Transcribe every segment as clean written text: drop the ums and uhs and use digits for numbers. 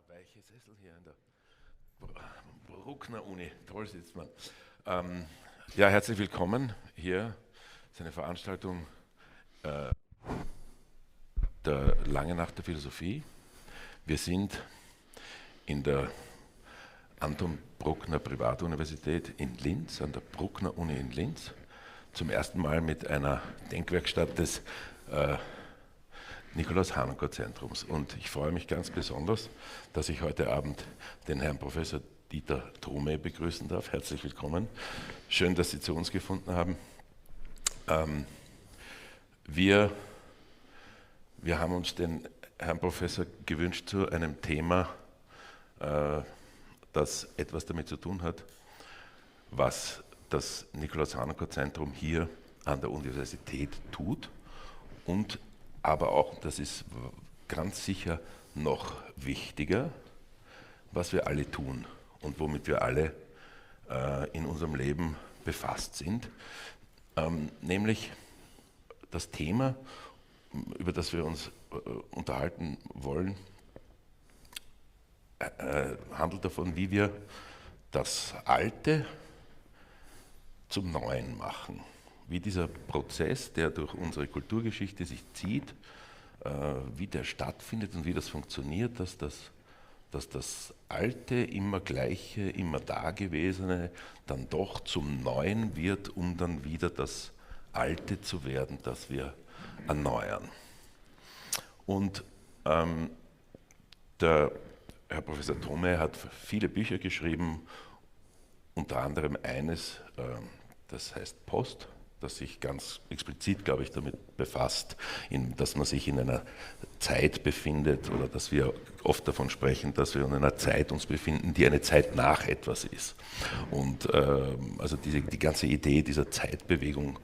weiche Sessel hier in der Bruckner Uni. Toll sitzt man. Ja, herzlich willkommen. Hier ist eine Veranstaltung der Lange Nacht der Philosophie. Wir sind in der Anton Bruckner Privatuniversität in Linz, an der Bruckner Uni in Linz, zum ersten Mal mit einer Denkwerkstatt des Nikolaus-Hanenko-Zentrums. Und ich freue mich ganz besonders, dass ich heute Abend den Herrn Professor Dieter Thome begrüßen darf. Herzlich willkommen. Schön, dass Sie zu uns gefunden haben. Wir haben uns den Herrn Professor gewünscht zu einem Thema, das etwas damit zu tun hat, was das Nikolaus-Hanenko-Zentrum hier an der Universität tut und aber auch, das ist ganz sicher noch wichtiger, was wir alle tun und womit wir alle in unserem Leben befasst sind, nämlich das Thema, über das wir uns unterhalten wollen, handelt davon, wie wir das Alte zum Neuen machen. Wie dieser Prozess, der durch unsere Kulturgeschichte sich zieht, wie der stattfindet und wie das funktioniert, dass das Alte, immer Gleiche, immer Dagewesene dann doch zum Neuen wird, um dann wieder das Alte zu werden, das wir erneuern. Und der Herr Professor Thome hat viele Bücher geschrieben, unter anderem eines, das heißt Post, das sich ganz explizit, glaube ich, damit befasst, dass man sich in einer Zeit befindet oder dass wir oft davon sprechen, dass wir in einer Zeit uns befinden, die eine Zeit nach etwas ist. Und also die ganze Idee dieser Zeitbewegung,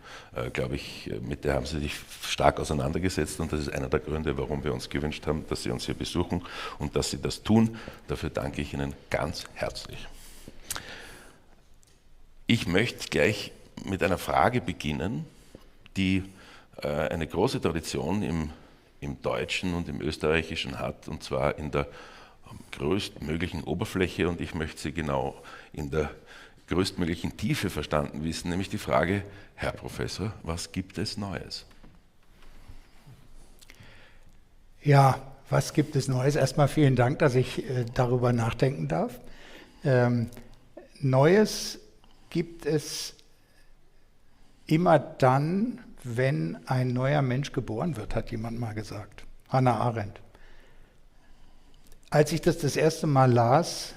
glaube ich, mit der haben Sie sich stark auseinandergesetzt und das ist einer der Gründe, warum wir uns gewünscht haben, dass Sie uns hier besuchen und dass Sie das tun. Dafür danke ich Ihnen ganz herzlich. Ich möchte gleich mit einer Frage beginnen, die eine große Tradition im Deutschen und im Österreichischen hat, und zwar in der größtmöglichen Oberfläche, und ich möchte sie genau in der größtmöglichen Tiefe verstanden wissen, nämlich die Frage, Herr Professor, was gibt es Neues? Ja, was gibt es Neues? Erstmal vielen Dank, dass ich darüber nachdenken darf. Neues gibt es immer dann, wenn ein neuer Mensch geboren wird, hat jemand mal gesagt. Hannah Arendt. Als ich das erste Mal las,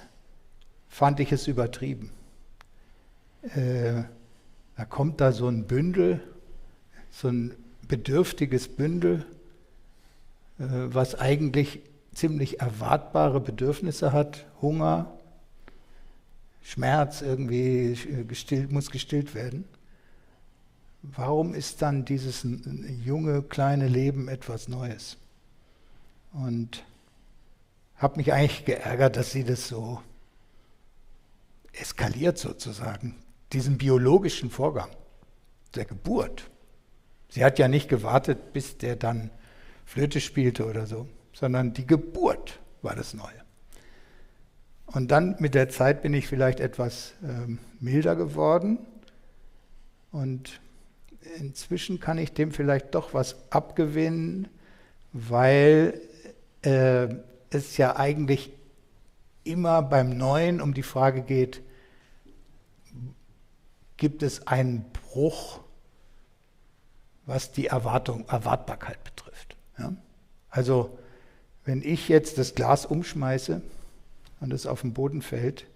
fand ich es übertrieben. Da kommt da so ein Bündel, so ein bedürftiges Bündel, was eigentlich ziemlich erwartbare Bedürfnisse hat, Hunger, Schmerz irgendwie muss gestillt werden. Warum ist dann dieses junge, kleine Leben etwas Neues? Und habe mich eigentlich geärgert, dass sie das so eskaliert sozusagen, diesen biologischen Vorgang der Geburt. Sie hat ja nicht gewartet, bis der dann Flöte spielte oder so, sondern die Geburt war das Neue. Und dann mit der Zeit bin ich vielleicht etwas milder geworden und inzwischen kann ich dem vielleicht doch was abgewinnen, weil es ja eigentlich immer beim Neuen um die Frage geht, gibt es einen Bruch, was die Erwartbarkeit betrifft. Ja? Also wenn ich jetzt das Glas umschmeiße und es auf den Boden fällt,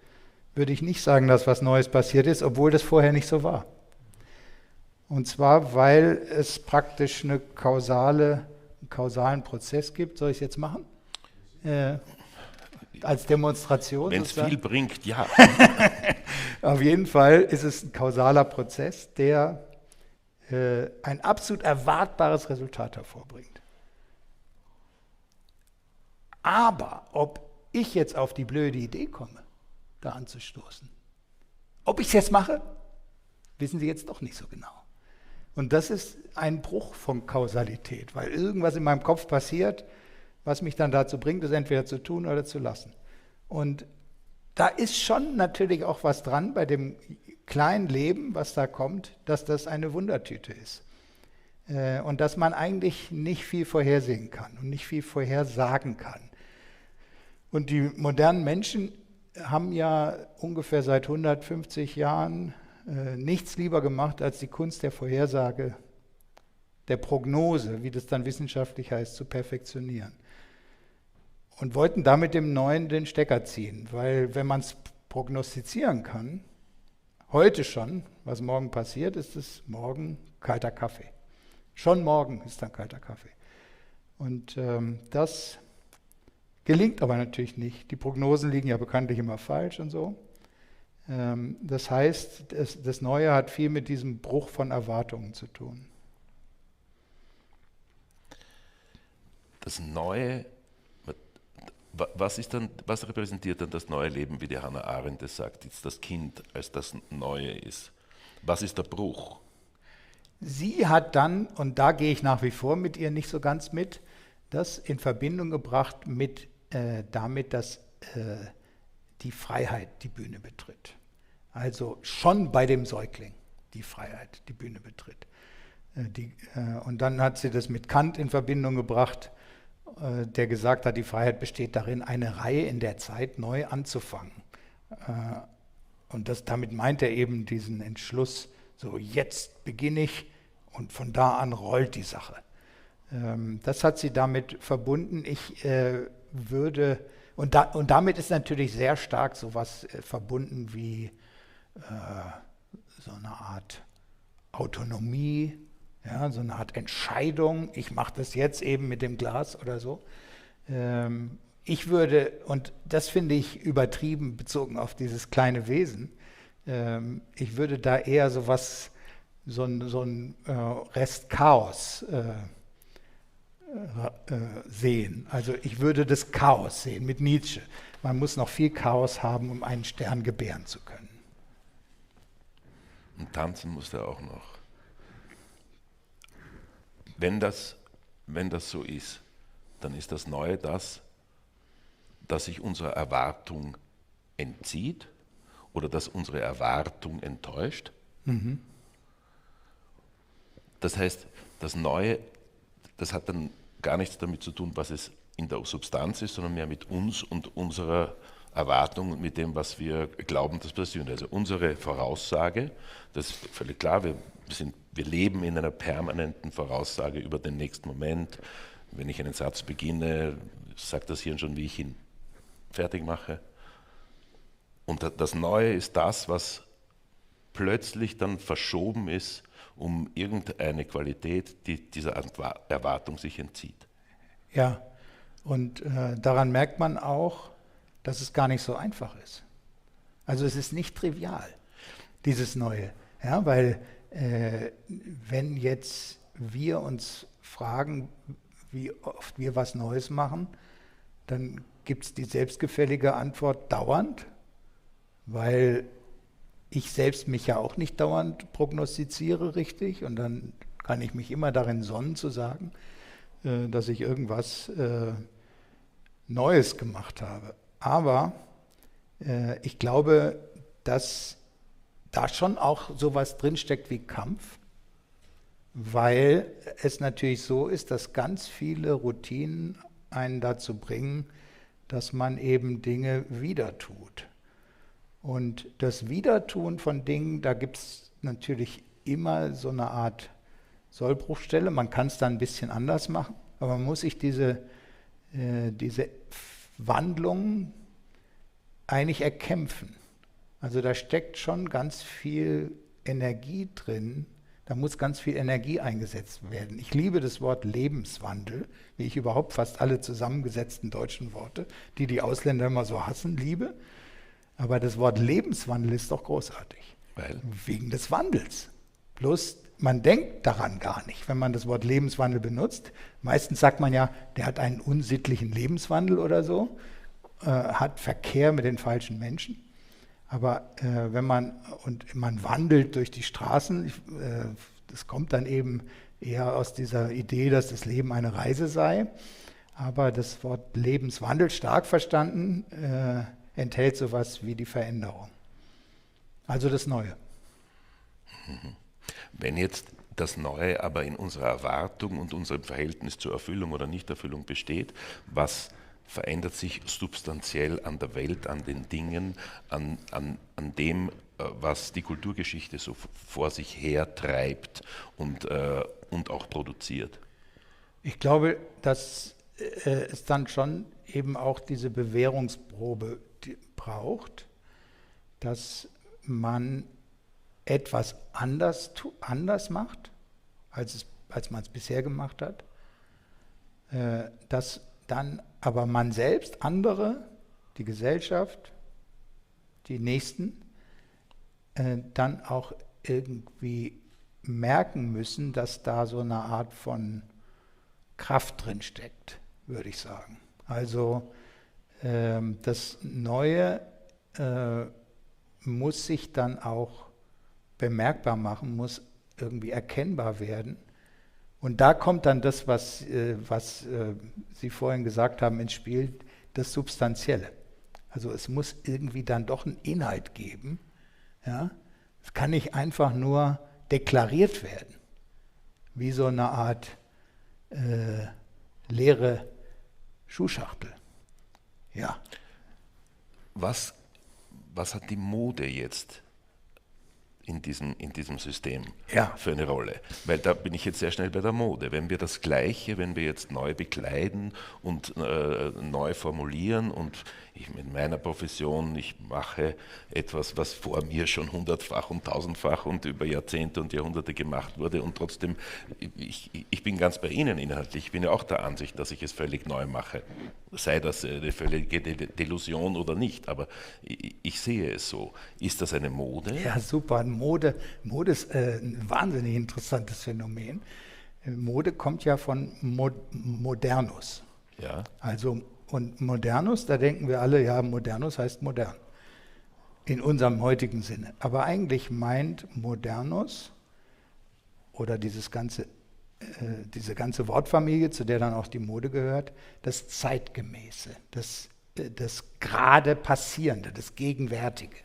würde ich nicht sagen, dass was Neues passiert ist, obwohl das vorher nicht so war. Und zwar, weil es praktisch einen kausalen Prozess gibt. Soll ich es jetzt machen? Als Demonstration. Wenn es viel bringt, ja. Auf jeden Fall ist es ein kausaler Prozess, der ein absolut erwartbares Resultat hervorbringt. Aber ob ich jetzt auf die blöde Idee komme, da anzustoßen, ob ich es jetzt mache, wissen Sie jetzt doch nicht so genau. Und das ist ein Bruch von Kausalität, weil irgendwas in meinem Kopf passiert, was mich dann dazu bringt, es entweder zu tun oder zu lassen. Und da ist schon natürlich auch was dran bei dem kleinen Leben, was da kommt, dass das eine Wundertüte ist. Und dass man eigentlich nicht viel vorhersehen kann und nicht viel vorhersagen kann. Und die modernen Menschen haben ja ungefähr seit 150 Jahren nichts lieber gemacht, als die Kunst der Vorhersage, der Prognose, wie das dann wissenschaftlich heißt, zu perfektionieren. Und wollten damit dem Neuen den Stecker ziehen, weil wenn man es prognostizieren kann, heute schon, was morgen passiert, ist es morgen kalter Kaffee. Schon morgen ist dann kalter Kaffee. Und das gelingt aber natürlich nicht. Die Prognosen liegen ja bekanntlich immer falsch und so. Das heißt, das Neue hat viel mit diesem Bruch von Erwartungen zu tun. Das Neue, was repräsentiert dann das neue Leben, wie die Hannah Arendt es sagt, jetzt das Kind als das Neue ist? Was ist der Bruch? Sie hat dann, und da gehe ich nach wie vor mit ihr nicht so ganz mit, das in Verbindung gebracht mit damit, dass die Freiheit die Bühne betritt. Also schon bei dem Säugling die Freiheit die Bühne betritt. Und dann hat sie das mit Kant in Verbindung gebracht, der gesagt hat, die Freiheit besteht darin, eine Reihe in der Zeit neu anzufangen. Und damit meint er eben diesen Entschluss, so jetzt beginne ich und von da an rollt die Sache. Das hat sie damit verbunden. Ich würde, und damit ist natürlich sehr stark sowas verbunden wie so eine Art Autonomie, ja, so eine Art Entscheidung. Ich mache das jetzt eben mit dem Glas oder so. Ich würde, und das finde ich übertrieben bezogen auf dieses kleine Wesen, ich würde da eher so ein Rest Chaos sehen. Also ich würde das Chaos sehen mit Nietzsche. Man muss noch viel Chaos haben, um einen Stern gebären zu können. Und tanzen muss er auch noch. Wenn das so ist, dann ist das Neue das sich unserer Erwartung entzieht oder das unsere Erwartung enttäuscht. Mhm. Das heißt, das Neue, das hat dann gar nichts damit zu tun, was es in der Substanz ist, sondern mehr mit uns und unserer Erwartung und mit dem, was wir glauben, das passiert. Also unsere Voraussage, das ist völlig klar, wir leben in einer permanenten Voraussage über den nächsten Moment. Wenn ich einen Satz beginne, sagt das Hirn schon, wie ich ihn fertig mache. Und das Neue ist das, was plötzlich dann verschoben ist, um irgendeine Qualität, die dieser Erwartung sich entzieht. Ja, und daran merkt man auch, dass es gar nicht so einfach ist. Also es ist nicht trivial, dieses Neue. Ja, weil wenn jetzt wir uns fragen, wie oft wir was Neues machen, dann gibt es die selbstgefällige Antwort dauernd, weil ich selbst mich ja auch nicht dauernd prognostiziere richtig und dann kann ich mich immer darin sonnen zu sagen, dass ich irgendwas Neues gemacht habe. Aber ich glaube, dass da schon auch sowas drinsteckt wie Kampf, weil es natürlich so ist, dass ganz viele Routinen einen dazu bringen, dass man eben Dinge wieder tut. Und das Wiedertun von Dingen, da gibt es natürlich immer so eine Art Sollbruchstelle. Man kann es dann ein bisschen anders machen, aber man muss sich diese Wandlung eigentlich erkämpfen. Also da steckt schon ganz viel Energie drin, da muss ganz viel Energie eingesetzt werden. Ich liebe das Wort Lebenswandel, wie ich überhaupt fast alle zusammengesetzten deutschen Worte, die die Ausländer immer so hassen, liebe. Aber das Wort Lebenswandel ist doch großartig. Weil? Wegen des Wandels. Bloß man denkt daran gar nicht, wenn man das Wort Lebenswandel benutzt. Meistens sagt man ja, der hat einen unsittlichen Lebenswandel oder so, hat Verkehr mit den falschen Menschen. Aber wenn man wandelt durch die Straßen, das kommt dann eben eher aus dieser Idee, dass das Leben eine Reise sei. Aber das Wort Lebenswandel, stark verstanden, enthält sowas wie die Veränderung. Also das Neue. Wenn jetzt das Neue aber in unserer Erwartung und unserem Verhältnis zur Erfüllung oder Nichterfüllung besteht, was verändert sich substanziell an der Welt, an den Dingen, an dem, was die Kulturgeschichte so vor sich her treibt und auch produziert? Ich glaube, dass es dann schon eben auch diese Bewährungsprobe braucht, dass man etwas anders macht, als man es bisher gemacht hat, dass dann aber man selbst, andere, die Gesellschaft, die Nächsten, dann auch irgendwie merken müssen, dass da so eine Art von Kraft drin steckt, würde ich sagen. Also das Neue muss sich dann auch bemerkbar machen, muss irgendwie erkennbar werden. Und da kommt dann das, was Sie vorhin gesagt haben, ins Spiel, das Substanzielle. Also es muss irgendwie dann doch einen Inhalt geben. Ja? Es kann nicht einfach nur deklariert werden, wie so eine Art leere Schuhschachtel. Ja. Was hat die Mode jetzt in diesem System für eine Rolle? Weil da bin ich jetzt sehr schnell bei der Mode. Wenn wir das Gleiche, wenn wir jetzt neu bekleiden und neu formulieren und ich mit meiner Profession, ich mache etwas, was vor mir schon hundertfach und tausendfach und über Jahrzehnte und Jahrhunderte gemacht wurde und trotzdem, ich bin ganz bei Ihnen inhaltlich, ich bin ja auch der Ansicht, dass ich es völlig neu mache, sei das eine völlige Delusion oder nicht, aber ich sehe es so. Ist das eine Mode? Ja, super. Mode ist ein wahnsinnig interessantes Phänomen. Mode kommt ja von Modernus. Ja. Also, und Modernus, da denken wir alle, ja, Modernus heißt modern. In unserem heutigen Sinne. Aber eigentlich meint Modernus oder diese ganze Wortfamilie, zu der dann auch die Mode gehört, das Zeitgemäße, das gerade Passierende, das Gegenwärtige.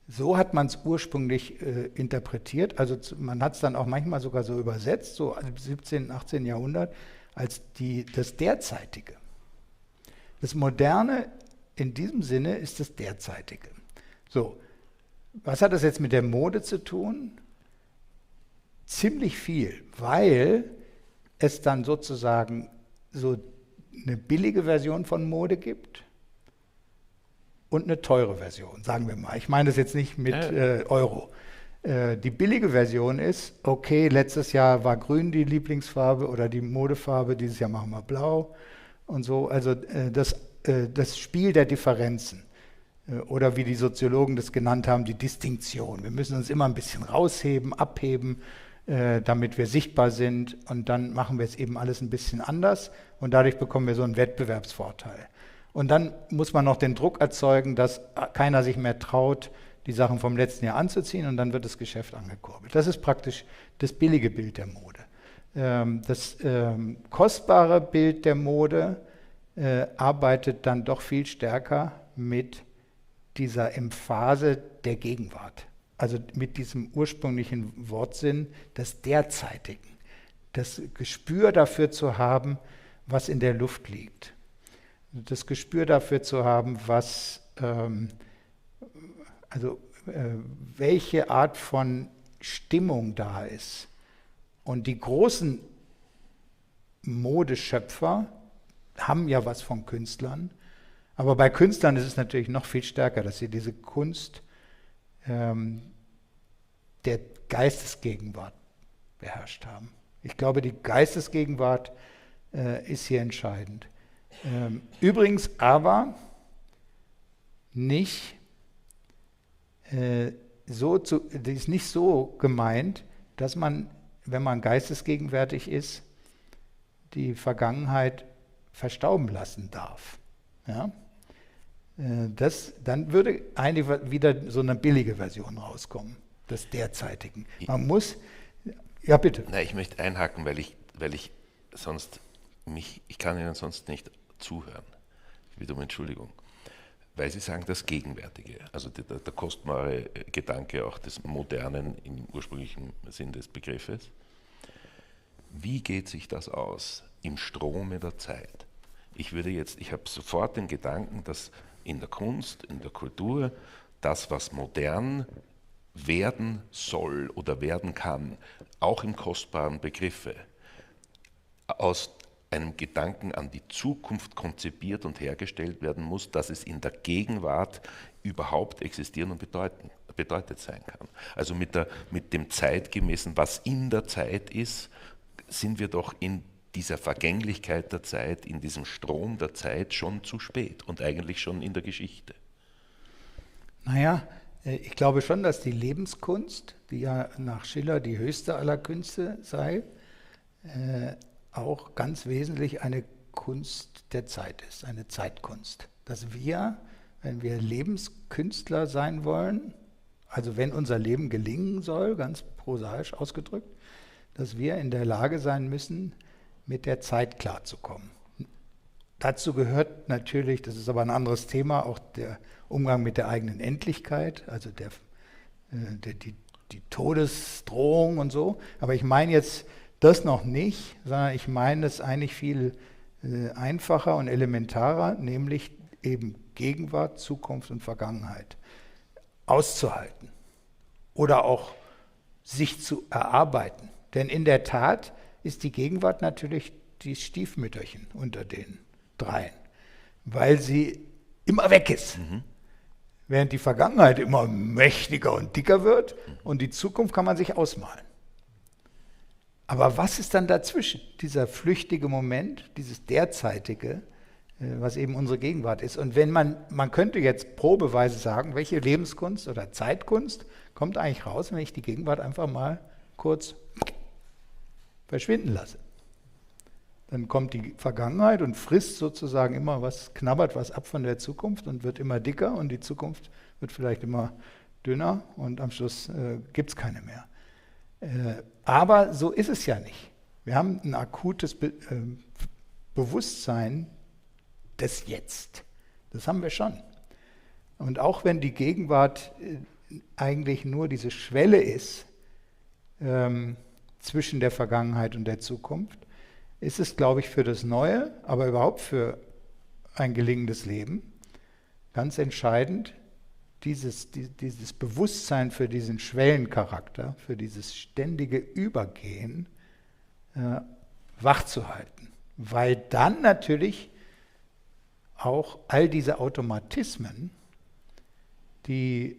So hat man es ursprünglich interpretiert, also man hat es dann auch manchmal sogar so übersetzt, so im 17., 18. Jahrhundert, als das Derzeitige. Das Moderne in diesem Sinne ist das Derzeitige. So, was hat das jetzt mit der Mode zu tun? Ziemlich viel, weil es dann sozusagen so eine billige Version von Mode gibt und eine teure Version, sagen wir mal. Ich meine das jetzt nicht mit Euro. Die billige Version ist, okay, letztes Jahr war grün die Lieblingsfarbe oder die Modefarbe, dieses Jahr machen wir blau und so. Also das Spiel der Differenzen oder wie die Soziologen das genannt haben, die Distinktion. Wir müssen uns immer ein bisschen rausheben, abheben, damit wir sichtbar sind und dann machen wir es eben alles ein bisschen anders und dadurch bekommen wir so einen Wettbewerbsvorteil. Und dann muss man noch den Druck erzeugen, dass keiner sich mehr traut, die Sachen vom letzten Jahr anzuziehen und dann wird das Geschäft angekurbelt. Das ist praktisch das billige Bild der Mode. Das kostbare Bild der Mode arbeitet dann doch viel stärker mit dieser Emphase der Gegenwart. Also mit diesem ursprünglichen Wortsinn des Derzeitigen. Das Gespür dafür zu haben, was in der Luft liegt. Das Gespür dafür zu haben, welche Art von Stimmung da ist. Und die großen Modeschöpfer haben ja was von Künstlern, aber bei Künstlern ist es natürlich noch viel stärker, dass sie diese Kunst der Geistesgegenwart beherrscht haben. Ich glaube, die Geistesgegenwart ist hier entscheidend. Übrigens aber nicht die ist nicht so gemeint, dass man, wenn man geistesgegenwärtig ist, die Vergangenheit verstauben lassen darf. Ja? Dann würde wieder so eine billige Version rauskommen, des Derzeitigen. Man muss, ja bitte. Nein, ich möchte einhaken, weil ich sonst ich kann Ihnen sonst nicht zuhören. Ich bitte um Entschuldigung. weil Sie sagen, das Gegenwärtige, also der kostbare Gedanke auch des Modernen im ursprünglichen Sinn des Begriffes. Wie geht sich das aus im Strome der Zeit? Ich habe sofort den Gedanken, dass in der Kunst, in der Kultur, das, was modern werden soll oder werden kann, auch im kostbaren Begriffe, aus einem Gedanken an die Zukunft konzipiert und hergestellt werden muss, dass es in der Gegenwart überhaupt existieren und bedeutet sein kann. Also mit dem Zeitgemäßen, was in der Zeit ist, sind wir doch in dieser Vergänglichkeit der Zeit, in diesem Strom der Zeit schon zu spät und eigentlich schon in der Geschichte. Naja, ich glaube schon, dass die Lebenskunst, die ja nach Schiller die höchste aller Künste sei, auch ganz wesentlich eine Kunst der Zeit ist, eine Zeitkunst. Dass wir, wenn wir Lebenskünstler sein wollen, also wenn unser Leben gelingen soll, ganz prosaisch ausgedrückt, dass wir in der Lage sein müssen, mit der Zeit klarzukommen. Dazu gehört natürlich, das ist aber ein anderes Thema, auch der Umgang mit der eigenen Endlichkeit, also die Todesdrohung und so. Aber ich meine jetzt das noch nicht, sondern ich meine es eigentlich viel einfacher und elementarer, nämlich eben Gegenwart, Zukunft und Vergangenheit auszuhalten oder auch sich zu erarbeiten. Denn in der Tat ist die Gegenwart natürlich die Stiefmütterchen unter den dreien, weil sie immer weg ist. Während die Vergangenheit immer mächtiger und dicker wird und die Zukunft kann man sich ausmalen. Aber was ist dann dazwischen? Dieser flüchtige Moment, dieses derzeitige, was eben unsere Gegenwart ist. Und wenn man könnte jetzt probeweise sagen, welche Lebenskunst oder Zeitkunst kommt eigentlich raus, wenn ich die Gegenwart einfach mal kurz verschwinden lasse. Dann kommt die Vergangenheit und frisst sozusagen immer knabbert was ab von der Zukunft und wird immer dicker und die Zukunft wird vielleicht immer dünner und am Schluss gibt es keine mehr. Aber so ist es ja nicht. Wir haben ein akutes Bewusstsein des Jetzt. Das haben wir schon. Und auch wenn die Gegenwart eigentlich nur diese Schwelle ist zwischen der Vergangenheit und der Zukunft, ist es, glaube ich, für das Neue, aber überhaupt für ein gelingendes Leben ganz entscheidend, dieses Bewusstsein für diesen Schwellencharakter, für dieses ständige Übergehen wachzuhalten. Weil dann natürlich auch all diese Automatismen, die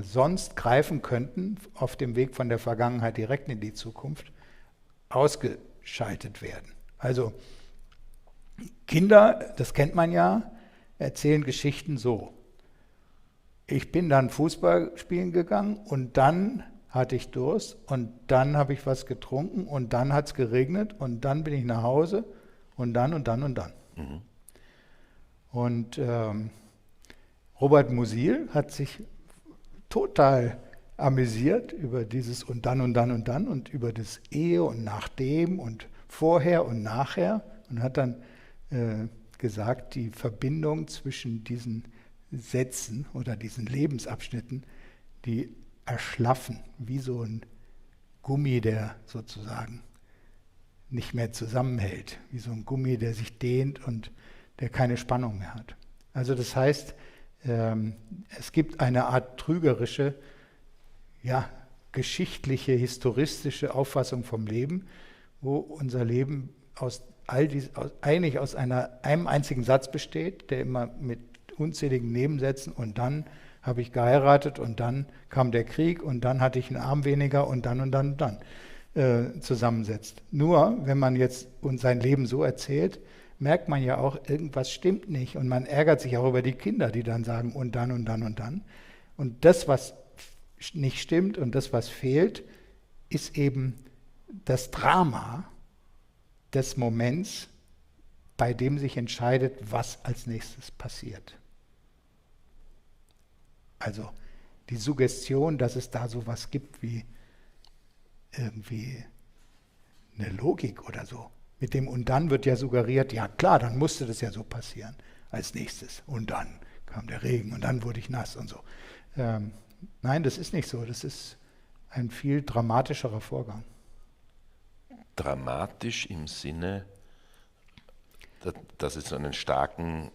sonst greifen könnten, auf dem Weg von der Vergangenheit direkt in die Zukunft, ausgeschaltet werden. Also Kinder, das kennt man ja, erzählen Geschichten so. Ich bin dann Fußball spielen gegangen und dann hatte ich Durst und dann habe ich was getrunken und dann hat es geregnet und dann bin ich nach Hause und dann und dann und dann. Und Robert Musil hat sich total amüsiert über dieses und dann und dann und dann und über das Ehe und Nachdem und Vorher und Nachher und hat dann gesagt, die Verbindung zwischen diesen Sätzen oder diesen Lebensabschnitten, die erschlaffen, wie so ein Gummi, der sozusagen nicht mehr zusammenhält, wie so ein Gummi, der sich dehnt und der keine Spannung mehr hat. Also das heißt, es gibt eine Art trügerische, ja, geschichtliche, historistische Auffassung vom Leben, wo unser Leben eigentlich aus einem einzigen Satz besteht, der immer mit unzähligen Nebensätzen und dann habe ich geheiratet und dann kam der Krieg und dann hatte ich einen Arm weniger und dann und dann und dann zusammensetzt. Nur, wenn man jetzt uns sein Leben so erzählt, merkt man ja auch, irgendwas stimmt nicht und man ärgert sich auch über die Kinder, die dann sagen und dann und dann und dann. Und das, was nicht stimmt und das, was fehlt, ist eben das Drama des Moments, bei dem sich entscheidet, was als nächstes passiert. Also die Suggestion, dass es da sowas gibt wie irgendwie eine Logik oder so. Mit dem und dann wird ja suggeriert, ja klar, dann musste das ja so passieren als nächstes. Und dann kam der Regen und dann wurde ich nass und so. Nein, das ist nicht so. Das ist ein viel dramatischerer Vorgang. Dramatisch im Sinne, dass es einen starken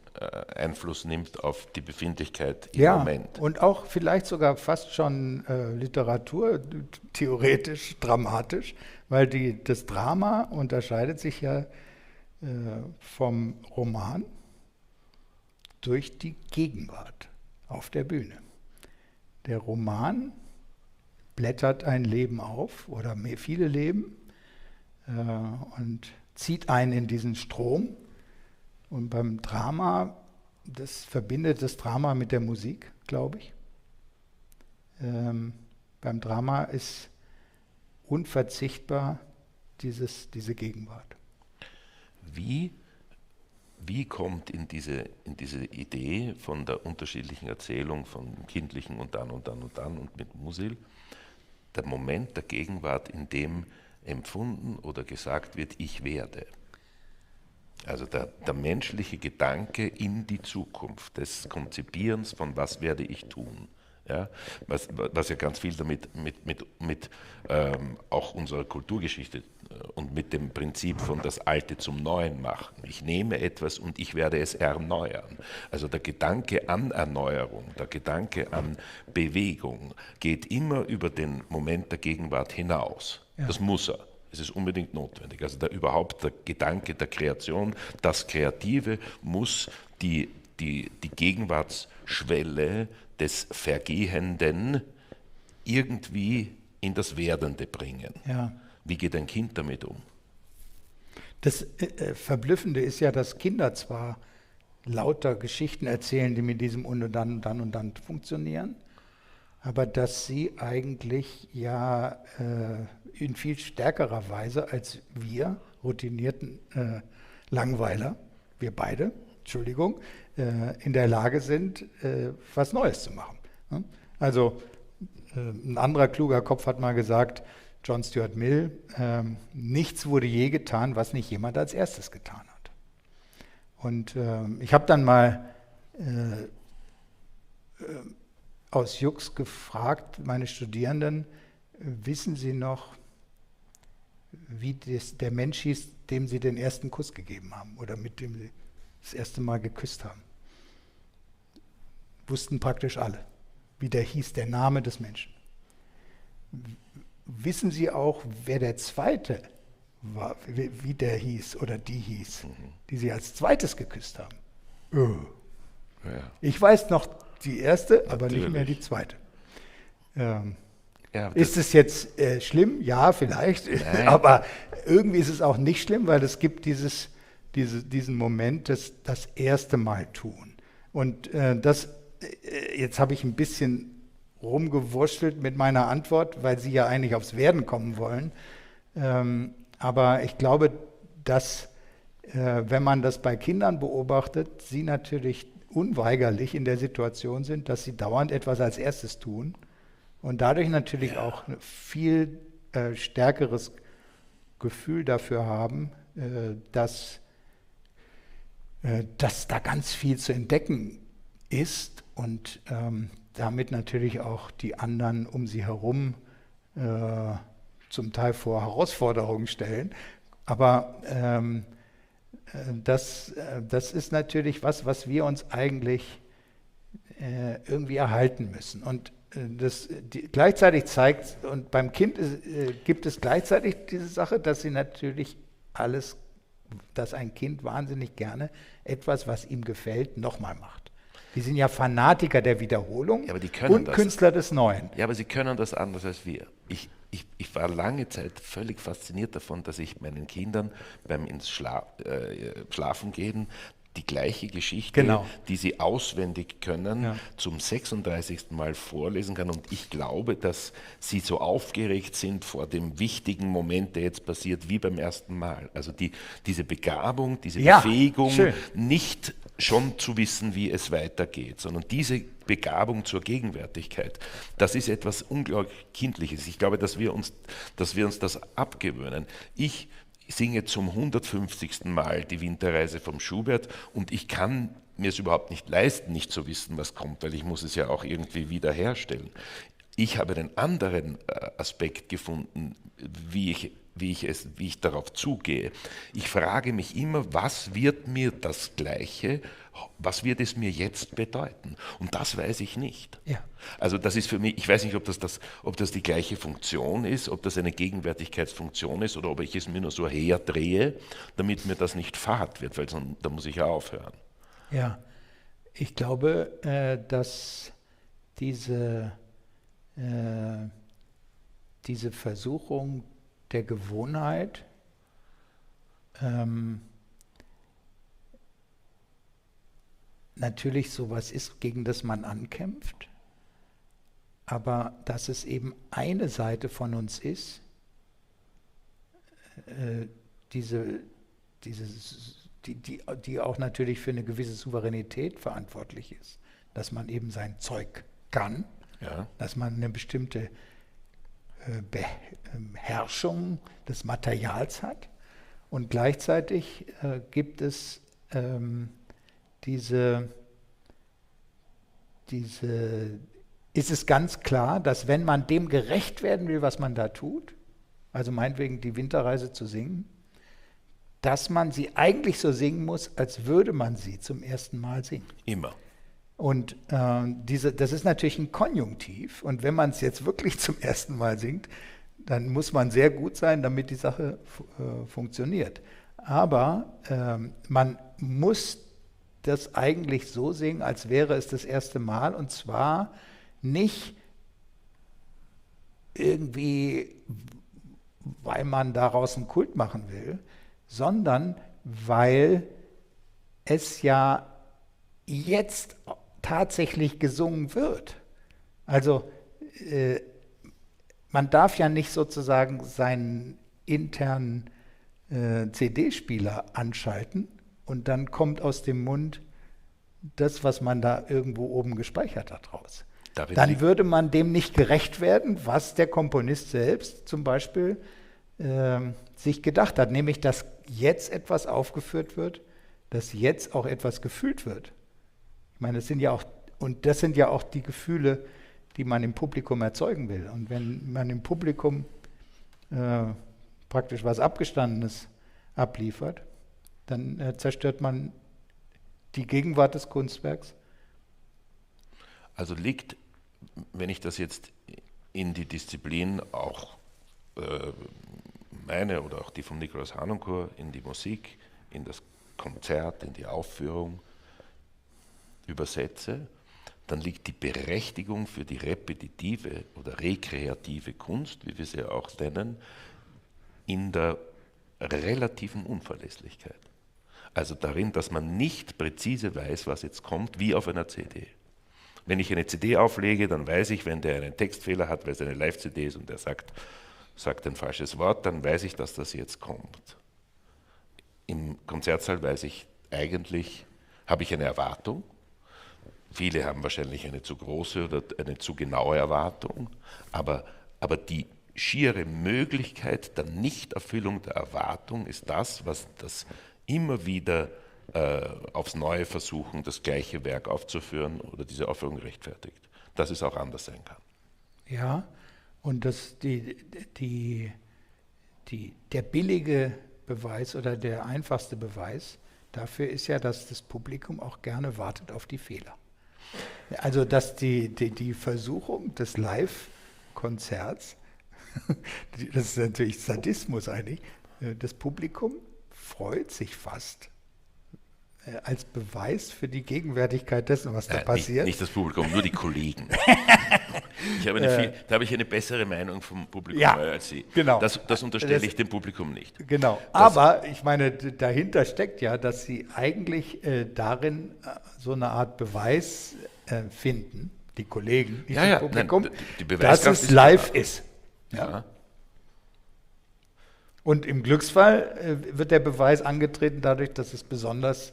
Einfluss nimmt auf die Befindlichkeit im Moment. Und auch vielleicht sogar fast schon literaturtheoretisch dramatisch, weil das Drama unterscheidet sich ja vom Roman durch die Gegenwart auf der Bühne. Der Roman blättert ein Leben auf oder viele Leben und zieht einen in diesen Strom. Und beim Drama, das verbindet das Drama mit der Musik, glaube ich. Beim Drama ist unverzichtbar diese Gegenwart. Wie kommt in diese Idee von der unterschiedlichen Erzählung von Kindlichen und dann und dann und dann und mit Musil der Moment der Gegenwart, in dem empfunden oder gesagt wird, ich werde? Also der menschliche Gedanke in die Zukunft, des Konzipierens von was werde ich tun. Ja, was ja ganz viel damit mit auch unserer Kulturgeschichte und mit dem Prinzip von das Alte zum Neuen machen. Ich nehme etwas und ich werde es erneuern. Also der Gedanke an Erneuerung, der Gedanke an Bewegung geht immer über den Moment der Gegenwart hinaus. Ja. Das muss er. Es ist unbedingt notwendig. Also überhaupt der Gedanke der Kreation, das Kreative muss die Gegenwartsschwelle des Vergehenden irgendwie in das Werdende bringen. Ja. Wie geht ein Kind damit um? Das Verblüffende ist ja, dass Kinder zwar lauter Geschichten erzählen, die mit diesem und dann und dann und dann funktionieren, aber dass sie eigentlich ja in viel stärkerer Weise als wir routinierten Langweiler, wir beide, Entschuldigung, in der Lage sind, was Neues zu machen. Also ein anderer kluger Kopf hat mal gesagt, John Stuart Mill, nichts wurde je getan, was nicht jemand als erstes getan hat. Und ich habe dann mal aus Jux gefragt, meine Studierenden, wissen Sie noch, wie der Mensch hieß, dem Sie den ersten Kuss gegeben haben oder mit dem Sie das erste Mal geküsst haben? Wussten praktisch alle, wie der hieß, der Name des Menschen. Wissen Sie auch, wer der Zweite war, wie der hieß oder die hieß, die Sie als zweites geküsst haben? Ja. Ich weiß noch die erste, aber nicht mehr die zweite. Ist es jetzt schlimm? Ja, vielleicht. Aber irgendwie ist es auch nicht schlimm, weil es gibt diesen Moment, das erste Mal tun. Und jetzt habe ich ein bisschen rumgewurschtelt mit meiner Antwort, weil Sie ja eigentlich aufs Werden kommen wollen. Aber ich glaube, dass, wenn man das bei Kindern beobachtet, sie natürlich unweigerlich in der Situation sind, dass sie dauernd etwas als erstes tun und dadurch natürlich auch ein viel stärkeres Gefühl dafür haben, dass da ganz viel zu entdecken ist und damit natürlich auch die anderen um sie herum zum Teil vor Herausforderungen stellen. Aber das ist natürlich was wir uns eigentlich irgendwie erhalten müssen. Und gleichzeitig zeigt, und beim Kind gibt es gleichzeitig diese Sache, dass sie natürlich dass ein Kind wahnsinnig gerne etwas, was ihm gefällt, nochmal macht. Die sind ja Fanatiker der Wiederholung und Künstler des Neuen. Ja, aber sie können das anders als wir. Ich war lange Zeit völlig fasziniert davon, dass ich meinen Kindern beim ins Schlafen gehen die gleiche Geschichte, die sie auswendig können, zum 36. Mal vorlesen kann. Und ich glaube, dass sie so aufgeregt sind vor dem wichtigen Moment, der jetzt passiert, wie beim ersten Mal. Also diese Begabung, diese Befähigung, nicht schon zu wissen, wie es weitergeht, sondern diese Begabung zur Gegenwärtigkeit, das ist etwas unglaublich Kindliches. Ich glaube, dass wir uns das abgewöhnen. Ich singe zum 150. Mal die Winterreise vom Schubert und ich kann mir es überhaupt nicht leisten, nicht zu wissen, was kommt, weil ich muss es ja auch irgendwie wiederherstellen. Ich habe einen anderen Aspekt gefunden, wie ich darauf zugehe. Ich frage mich immer, was wird mir das Gleiche, was wird es mir jetzt bedeuten? Und das weiß ich nicht. Ja. Also das ist für mich, ich weiß nicht, ob das die gleiche Funktion ist, ob das eine Gegenwärtigkeitsfunktion ist oder ob ich es mir nur so herdrehe, damit mir das nicht fad wird, weil sonst, da muss ich ja aufhören. Ja, ich glaube, dass diese Versuchung der Gewohnheit natürlich sowas ist, gegen das man ankämpft, aber dass es eben eine Seite von uns ist, die auch natürlich für eine gewisse Souveränität verantwortlich ist, dass man eben sein Zeug kann, Ja. dass man eine bestimmte Beherrschung des Materials hat und gleichzeitig gibt es ist es ganz klar, dass wenn man dem gerecht werden will, was man da tut, also meinetwegen die Winterreise zu singen, dass man sie eigentlich so singen muss, als würde man sie zum ersten Mal singen. Immer. Und das ist natürlich ein Konjunktiv. Und wenn man es jetzt wirklich zum ersten Mal singt, dann muss man sehr gut sein, damit die Sache funktioniert. Aber man muss das eigentlich so singen, als wäre es das erste Mal. Und zwar nicht irgendwie, weil man daraus einen Kult machen will, sondern weil es ja jetzt tatsächlich gesungen wird. Also man darf ja nicht sozusagen seinen internen CD-Spieler anschalten und dann kommt aus dem Mund das, was man da irgendwo oben gespeichert hat, raus. Dann würde man dem nicht gerecht werden, was der Komponist selbst zum Beispiel sich gedacht hat, nämlich dass jetzt etwas aufgeführt wird, dass jetzt auch etwas gefühlt wird. Ich meine, das sind ja auch die Gefühle, die man im Publikum erzeugen will. Und wenn man im Publikum praktisch was Abgestandenes abliefert, dann zerstört man die Gegenwart des Kunstwerks. Also liegt, wenn ich das jetzt in die Disziplin auch meine oder auch die vom Nikolaus Harnoncourt in die Musik, in das Konzert, in die Aufführung übersetze, dann liegt die Berechtigung für die repetitive oder rekreative Kunst, wie wir sie auch nennen, in der relativen Unverlässlichkeit. Also darin, dass man nicht präzise weiß, was jetzt kommt, wie auf einer CD. Wenn ich eine CD auflege, dann weiß ich, wenn der einen Textfehler hat, weil es eine Live-CD ist und der sagt ein falsches Wort, dann weiß ich, dass das jetzt kommt. Im Konzertsaal weiß ich eigentlich, habe ich eine Erwartung. Viele haben wahrscheinlich eine zu große oder eine zu genaue Erwartung, aber die schiere Möglichkeit der Nichterfüllung der Erwartung ist das, was das immer wieder aufs Neue versuchen, das gleiche Werk aufzuführen oder diese Aufführung rechtfertigt, dass es auch anders sein kann. Ja, und der billige Beweis oder der einfachste Beweis dafür ist ja, dass das Publikum auch gerne wartet auf die Fehler. Also dass die Versuchung des Live-Konzerts, das ist natürlich Sadismus eigentlich, das Publikum freut sich fast als Beweis für die Gegenwärtigkeit dessen, was da passiert. Nicht das Publikum, nur die Kollegen. Da habe ich eine bessere Meinung vom Publikum als Sie. Genau. Das unterstelle ich dem Publikum nicht. Genau, aber ich meine, dahinter steckt ja, dass Sie eigentlich darin so eine Art Beweis finden, die Kollegen, nicht das Publikum, dass es live ist. Ja. Und im Glücksfall wird der Beweis angetreten dadurch, dass es besonders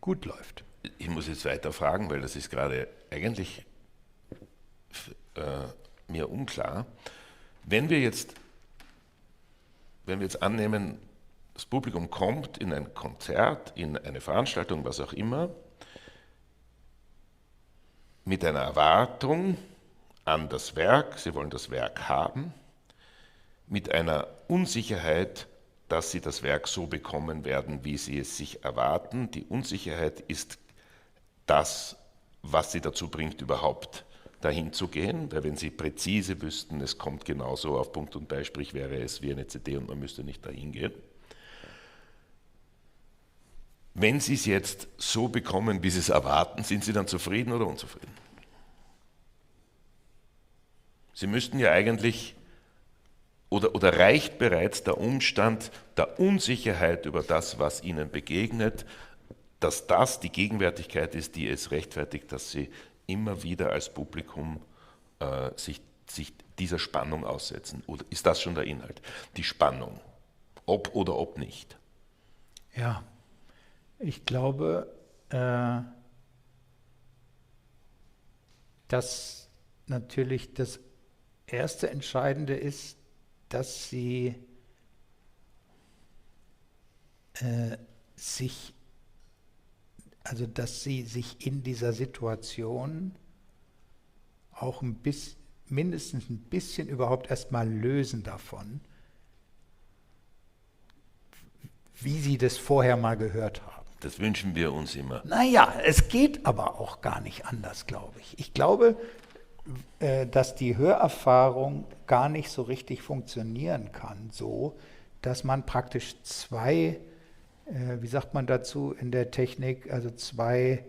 gut läuft. Ich muss jetzt weiter fragen, weil das ist gerade eigentlich mir unklar. Wenn wir jetzt annehmen, das Publikum kommt in ein Konzert, in eine Veranstaltung, was auch immer, mit einer Erwartung an das Werk, sie wollen das Werk haben, mit einer Unsicherheit, dass sie das Werk so bekommen werden, wie sie es sich erwarten. Die Unsicherheit ist das, was sie dazu bringt, überhaupt dahin zu gehen, weil wenn sie präzise wüssten, es kommt genauso auf Punkt und Beisprich, wäre es wie eine CD und man müsste nicht dahin gehen. Wenn sie es jetzt so bekommen, wie sie es erwarten, sind sie dann zufrieden oder unzufrieden? Sie müssten ja eigentlich, oder reicht bereits der Umstand der Unsicherheit über das, was ihnen begegnet, dass das die Gegenwärtigkeit ist, die es rechtfertigt, dass sie immer wieder als Publikum sich dieser Spannung aussetzen? Oder ist das schon der Inhalt? Die Spannung, ob oder ob nicht? Ja, ich glaube, dass natürlich das erste Entscheidende ist, dass sie dass sie sich in dieser Situation auch mindestens ein bisschen überhaupt erstmal lösen davon, wie sie das vorher mal gehört haben. Das wünschen wir uns immer. Naja, es geht aber auch gar nicht anders, glaube ich. Ich glaube, dass die Hörerfahrung gar nicht so richtig funktionieren kann, so dass man praktisch zwei, wie sagt man dazu in der Technik, also zwei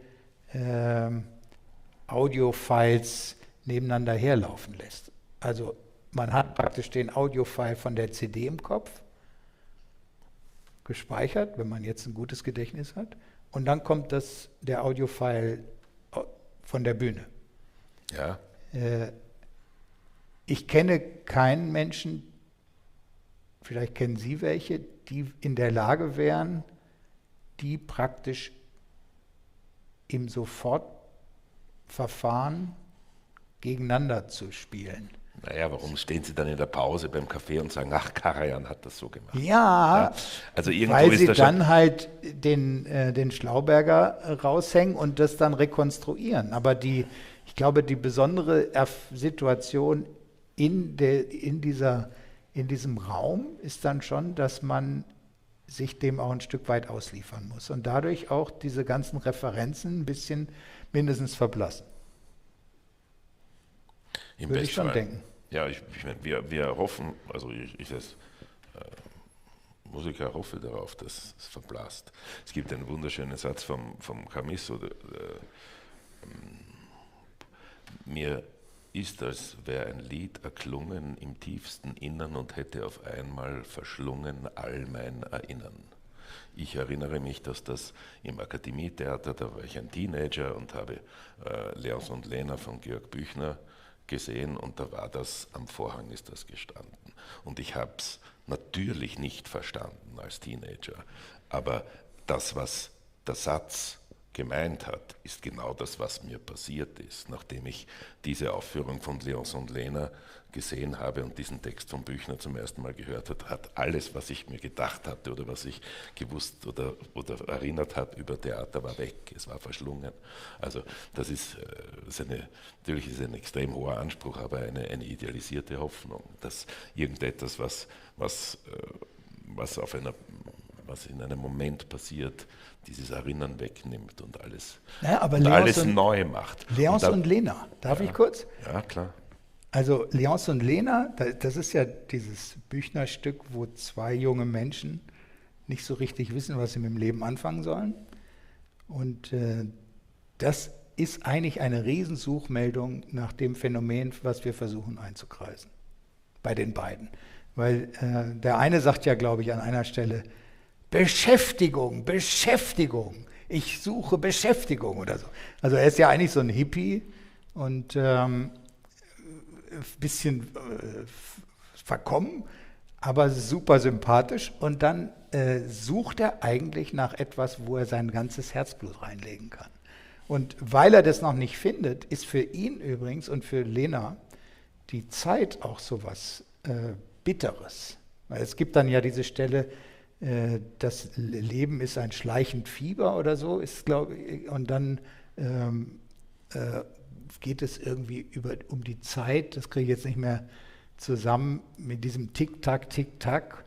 Audio-Files nebeneinander herlaufen lässt. Also man hat praktisch den Audio-File von der CD im Kopf, gespeichert, wenn man jetzt ein gutes Gedächtnis hat, und dann kommt der Audio-File von der Bühne. Ja. Ich kenne keinen Menschen, vielleicht kennen Sie welche, die in der Lage wären, die praktisch im Sofortverfahren gegeneinander zu spielen. Naja, warum stehen Sie dann in der Pause beim Café und sagen, ach, Karajan hat das so gemacht? Ja, also irgendwo weil ist sie da dann halt den Schlauberger raushängen und das dann rekonstruieren. Aber ich glaube, die besondere Situation in diesem Raum ist dann schon, dass man sich dem auch ein Stück weit ausliefern muss und dadurch auch diese ganzen Referenzen ein bisschen mindestens verblassen. Würde ich schon denken. Ja, ich meine, wir hoffen, also ich als Musiker hoffe darauf, dass es verblasst. Es gibt einen wunderschönen Satz vom Chamisso, mir ist, als wäre ein Lied erklungen im tiefsten Innern und hätte auf einmal verschlungen all mein Erinnern. Ich erinnere mich, dass das im Akademietheater, da war ich ein Teenager und habe Leons und Lena von Georg Büchner gesehen und da war das, am Vorhang ist das gestanden. Und ich habe es natürlich nicht verstanden als Teenager, aber das, was der Satz gemeint hat, ist genau das, was mir passiert ist. Nachdem ich diese Aufführung von Leons und Lena gesehen habe und diesen Text von Büchner zum ersten Mal gehört habe, hat alles, was ich mir gedacht hatte oder was ich gewusst oder erinnert habe über Theater, war weg, es war verschlungen. Also das ist natürlich ist ein extrem hoher Anspruch, aber eine idealisierte Hoffnung, dass irgendetwas, was in einem Moment passiert, dieses Erinnern wegnimmt und alles, Ja, aber alles neu macht. Leons und Lena, darf ich kurz? Ja, klar. Also Leons und Lena, das ist ja dieses Büchner-Stück, wo zwei junge Menschen nicht so richtig wissen, was sie mit dem Leben anfangen sollen. Und das ist eigentlich eine Riesensuchmeldung nach dem Phänomen, was wir versuchen einzukreisen, bei den beiden. Weil der eine sagt ja, glaube ich, an einer Stelle, Beschäftigung, Beschäftigung, ich suche Beschäftigung oder so. Also er ist ja eigentlich so ein Hippie und ein bisschen verkommen, aber super sympathisch. Und dann sucht er eigentlich nach etwas, wo er sein ganzes Herzblut reinlegen kann. Und weil er das noch nicht findet, ist für ihn übrigens und für Lena die Zeit auch so was Bitteres. Weil es gibt dann ja diese Stelle, das Leben ist ein schleichend Fieber oder so, ist, glaube ich, und dann geht es irgendwie um die Zeit, das kriege ich jetzt nicht mehr zusammen mit diesem Tick-Tack, Tick-Tack.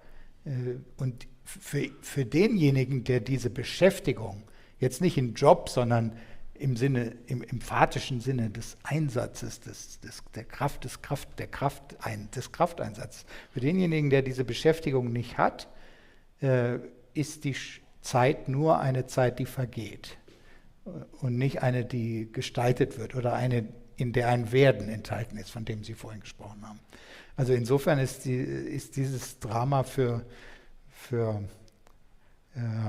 Und für denjenigen, der diese Beschäftigung, jetzt nicht im Job, sondern im emphatischen Sinne des Einsatzes, des Krafteinsatzes, für denjenigen, der diese Beschäftigung nicht hat, ist die Zeit nur eine Zeit, die vergeht und nicht eine, die gestaltet wird oder eine, in der ein Werden enthalten ist, von dem Sie vorhin gesprochen haben. Also insofern ist dieses Drama für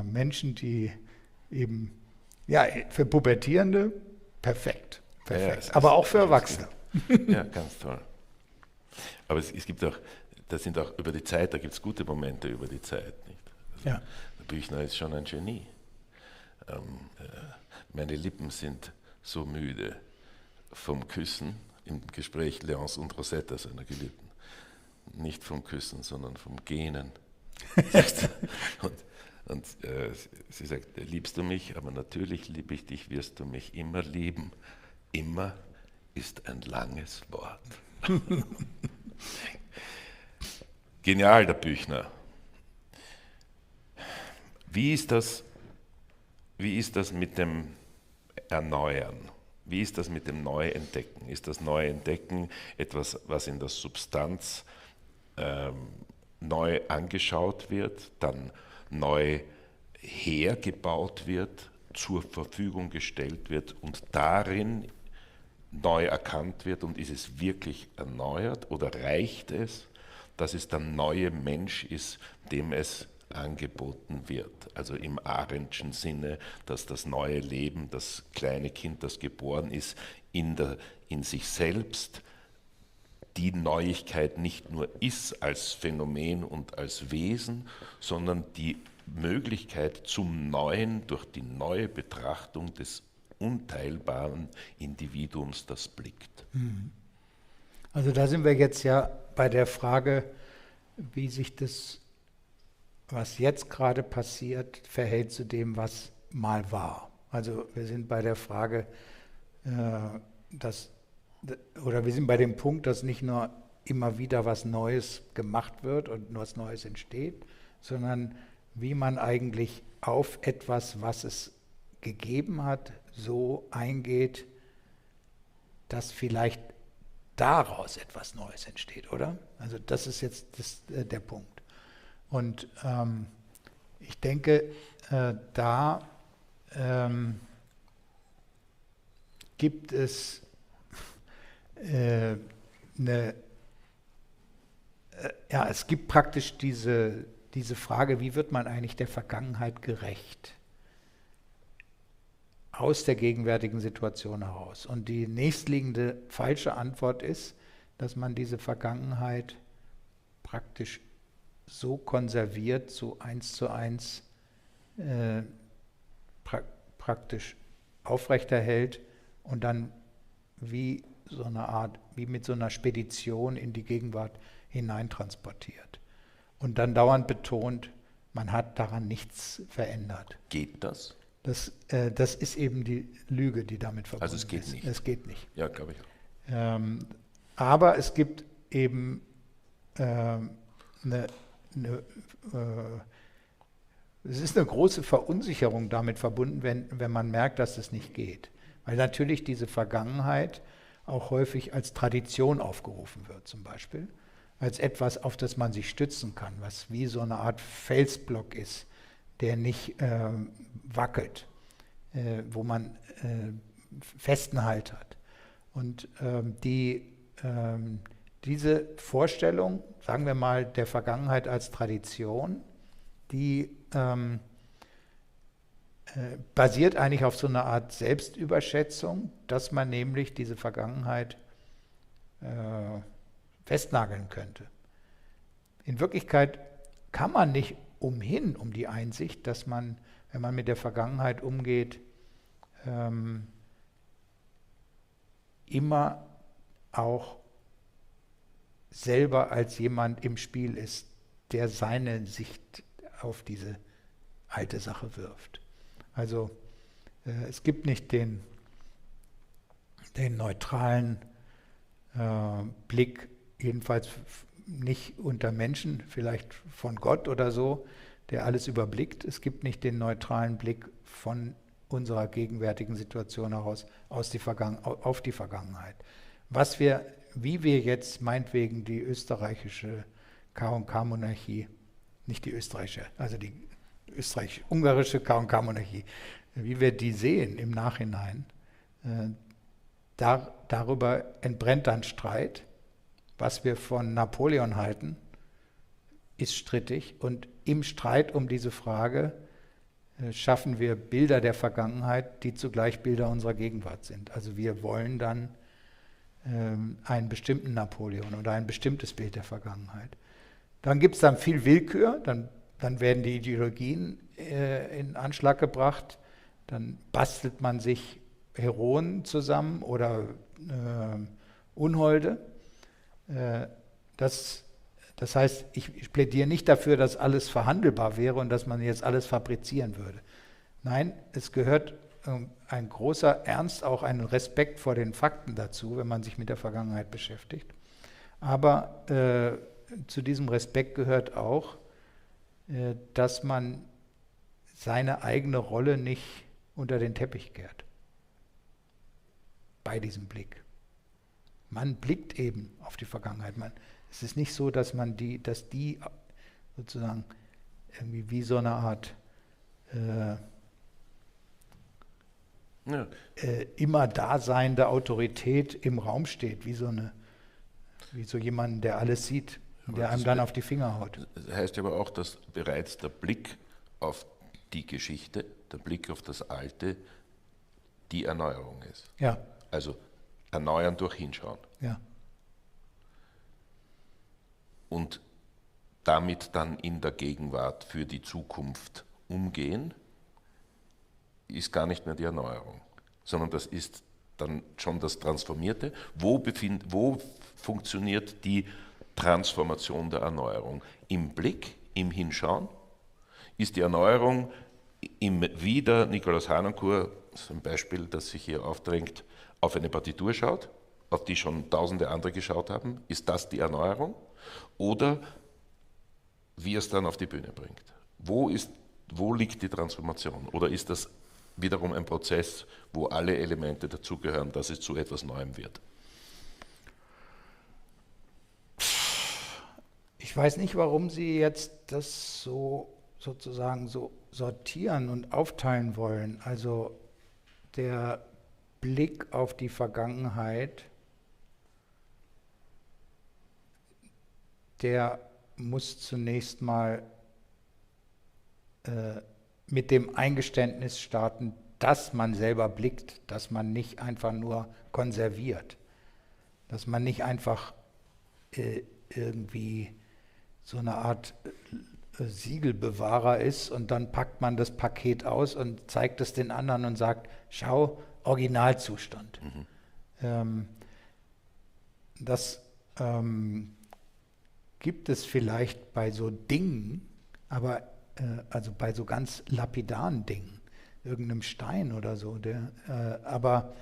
Menschen, die eben, ja, für Pubertierende perfekt. Ja, aber auch für Erwachsene. Ja, ganz toll. Aber es gibt auch, das sind auch über die Zeit, da gibt es gute Momente über die Zeit. Nicht? Also, Ja. der Büchner ist schon ein Genie. Meine Lippen sind so müde vom Küssen im Gespräch Leonce und Rosetta, seiner Geliebten. Nicht vom Küssen, sondern vom Gähnen. und sie sagt, liebst du mich? Aber natürlich liebe ich dich, wirst du mich immer lieben. Immer ist ein langes Wort. Genial, der Büchner. Wie ist das mit dem Erneuern? Wie ist das mit dem Neuentdecken? Ist das Neuentdecken etwas, was in der Substanz neu angeschaut wird, dann neu hergebaut wird, zur Verfügung gestellt wird und darin neu erkannt wird, und ist es wirklich erneuert oder reicht es, dass es der neue Mensch ist, dem es angeboten wird? Also im Arendtschen Sinne, dass das neue Leben, das kleine Kind, das geboren ist, in sich selbst die Neuigkeit nicht nur ist als Phänomen und als Wesen, sondern die Möglichkeit zum Neuen durch die neue Betrachtung des unteilbaren Individuums, das blickt. Also da sind wir jetzt ja bei der Frage, wie sich das, was jetzt gerade passiert, verhält zu dem, was mal war. Also wir sind bei der Frage, wir sind bei dem Punkt, dass nicht nur immer wieder was Neues gemacht wird und was Neues entsteht, sondern wie man eigentlich auf etwas, was es gegeben hat, so eingeht, dass vielleicht daraus etwas Neues entsteht, oder? Also das ist jetzt der Punkt. Und ich denke, da gibt es es gibt praktisch diese Frage, wie wird man eigentlich der Vergangenheit gerecht? Aus der gegenwärtigen Situation heraus. Und die nächstliegende falsche Antwort ist, dass man diese Vergangenheit praktisch so konserviert, so 1:1 praktisch aufrechterhält und dann wie mit so einer Spedition in die Gegenwart hineintransportiert. Und dann dauernd betont, man hat daran nichts verändert. Geht das? Das ist eben die Lüge, die damit verbunden ist. Also es geht nicht. Es geht nicht. Ja, glaube ich. Aber es gibt eben es ist eine große Verunsicherung damit verbunden, wenn man merkt, dass es nicht geht. Weil natürlich diese Vergangenheit auch häufig als Tradition aufgerufen wird, zum Beispiel. Als etwas, auf das man sich stützen kann, was wie so eine Art Felsblock ist, der nicht wackelt, wo man festen Halt hat. Und diese Vorstellung, sagen wir mal, der Vergangenheit als Tradition, die basiert eigentlich auf so einer Art Selbstüberschätzung, dass man nämlich diese Vergangenheit festnageln könnte. In Wirklichkeit kann man nicht um die Einsicht, dass man, wenn man mit der Vergangenheit umgeht, immer auch selber als jemand im Spiel ist, der seine Sicht auf diese alte Sache wirft. Also es gibt nicht den neutralen Blick, jedenfalls nicht unter Menschen, vielleicht von Gott oder so, der alles überblickt. Es gibt nicht den neutralen Blick von unserer gegenwärtigen Situation heraus auf die Vergangenheit. Wie wir jetzt meinetwegen die österreichische K&K-Monarchie, nicht die österreichische, also die österreichisch-ungarische K&K-Monarchie, wie wir die sehen im Nachhinein, darüber entbrennt dann Streit. Was wir von Napoleon halten, ist strittig. Und im Streit um diese Frage schaffen wir Bilder der Vergangenheit, die zugleich Bilder unserer Gegenwart sind. Also wir wollen dann einen bestimmten Napoleon oder ein bestimmtes Bild der Vergangenheit. Dann gibt es dann viel Willkür, dann werden die Ideologien in Anschlag gebracht, dann bastelt man sich Heroen zusammen oder Unholde. Das heißt, ich plädiere nicht dafür, dass alles verhandelbar wäre und dass man jetzt alles fabrizieren würde. Nein, es gehört ein großer Ernst, auch ein Respekt vor den Fakten dazu, wenn man sich mit der Vergangenheit beschäftigt. Aber zu diesem Respekt gehört auch, dass man seine eigene Rolle nicht unter den Teppich kehrt. Bei diesem Blick. Man blickt eben auf die Vergangenheit. Es ist nicht so, dass die sozusagen irgendwie wie so eine Art immer daseinende Autorität im Raum steht, wie so jemand, der alles sieht, der einem dann auf die Finger haut. Das heißt aber auch, dass bereits der Blick auf die Geschichte, der Blick auf das Alte, die Erneuerung ist. Ja. Also erneuern durch Hinschauen. Ja. Und damit dann in der Gegenwart für die Zukunft umgehen, ist gar nicht mehr die Erneuerung, sondern das ist dann schon das Transformierte. Wo funktioniert die Transformation der Erneuerung? Im Blick, im Hinschauen? Ist die Erneuerung wie der Nikolaus Harnoncourt, zum Beispiel, das sich hier aufdrängt, auf eine Partitur schaut, auf die schon tausende andere geschaut haben? Ist das die Erneuerung? Oder wie es dann auf die Bühne bringt? Wo liegt die Transformation? Oder ist das wiederum ein Prozess, wo alle Elemente dazugehören, dass es zu etwas Neuem wird? Ich weiß nicht, warum Sie jetzt das sozusagen so sortieren und aufteilen wollen. Also der Blick auf die Vergangenheit, der muss zunächst mal mit dem Eingeständnis starten, dass man selber blickt, dass man nicht einfach nur konserviert, dass man nicht einfach irgendwie so eine Art Siegelbewahrer ist und dann packt man das Paket aus und zeigt es den anderen und sagt, schau, Originalzustand. Das gibt es vielleicht bei so Dingen, aber also bei so ganz lapidaren Dingen, irgendeinem Stein oder so. Aber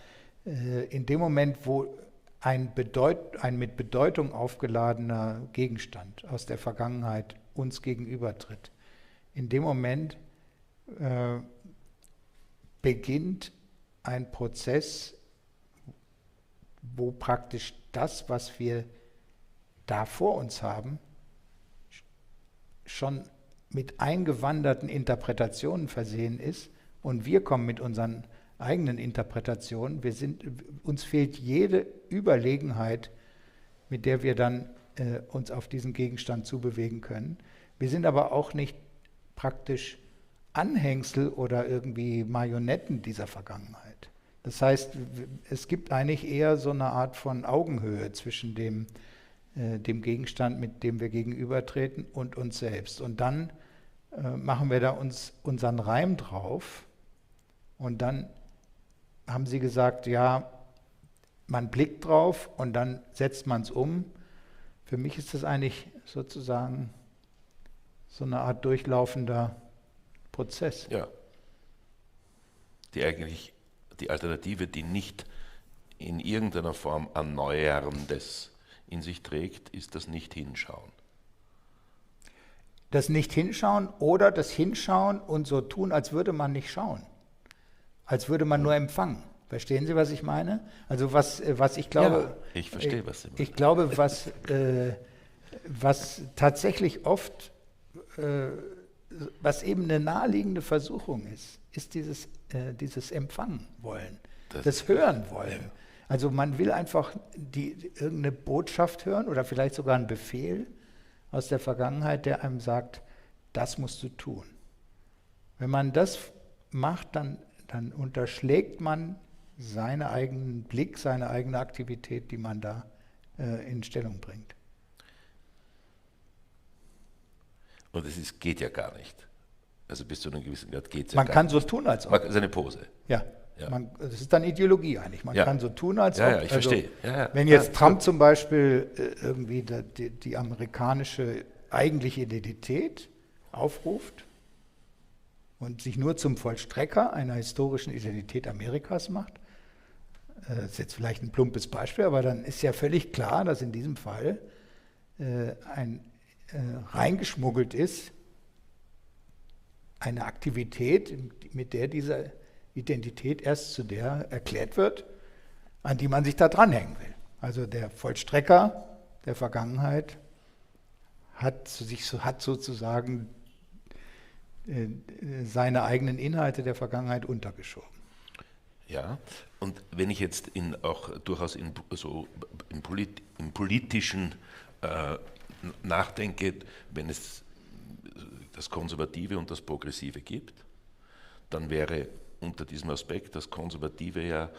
in dem Moment, wo ein mit Bedeutung aufgeladener Gegenstand aus der Vergangenheit uns gegenübertritt, in dem Moment beginnt ein Prozess, wo praktisch das, was wir da vor uns haben, schon mit eingewanderten Interpretationen versehen ist und wir kommen mit unseren eigenen Interpretationen. Uns fehlt jede Überlegenheit, mit der wir dann uns auf diesen Gegenstand zubewegen können. Wir sind aber auch nicht praktisch Anhängsel oder irgendwie Marionetten dieser Vergangenheit. Das heißt, es gibt eigentlich eher so eine Art von Augenhöhe zwischen dem Gegenstand, mit dem wir gegenübertreten, und uns selbst. Und dann machen wir da unseren Reim drauf und dann haben Sie gesagt, ja, man blickt drauf und dann setzt man es um. Für mich ist das eigentlich sozusagen so eine Art durchlaufender Prozess. Ja. Die Alternative, die nicht in irgendeiner Form Erneuerndes in sich trägt, ist das Nicht-Hinschauen. Das Nicht-Hinschauen oder das Hinschauen und so tun, als würde man nicht schauen. Als würde man nur empfangen. Verstehen Sie, was ich meine? Also was ich glaube... Ja, ich verstehe, was Sie meinen. Ich glaube, was tatsächlich oft, was eben eine naheliegende Versuchung ist dieses Empfangen wollen, das Hören wollen. Ja. Also man will einfach irgendeine Botschaft hören oder vielleicht sogar einen Befehl aus der Vergangenheit, der einem sagt, das musst du tun. Wenn man das macht, dann unterschlägt man seinen eigenen Blick, seine eigene Aktivität, die man da in Stellung bringt. Und es geht ja gar nicht. Also bis zu einem gewissen Grad geht es ja gar nicht. Man kann so nicht. tun, als ob. Das ist eine Pose. Ja. Das ist dann Ideologie eigentlich. Man kann so tun, als ob. Ja, ich verstehe. Wenn jetzt Trump zum Beispiel irgendwie die amerikanische eigentliche Identität aufruft und sich nur zum Vollstrecker einer historischen Identität Amerikas macht, das ist jetzt vielleicht ein plumpes Beispiel, aber dann ist ja völlig klar, dass in diesem Fall reingeschmuggelt ist eine Aktivität, mit der diese Identität erst zu der erklärt wird, an die man sich da dranhängen will. Also der Vollstrecker der Vergangenheit hat sozusagen seine eigenen Inhalte der Vergangenheit untergeschoben. Ja, und wenn ich jetzt auch durchaus im Politischen nachdenke, wenn es das Konservative und das Progressive gibt, dann wäre unter diesem Aspekt das Konservative ja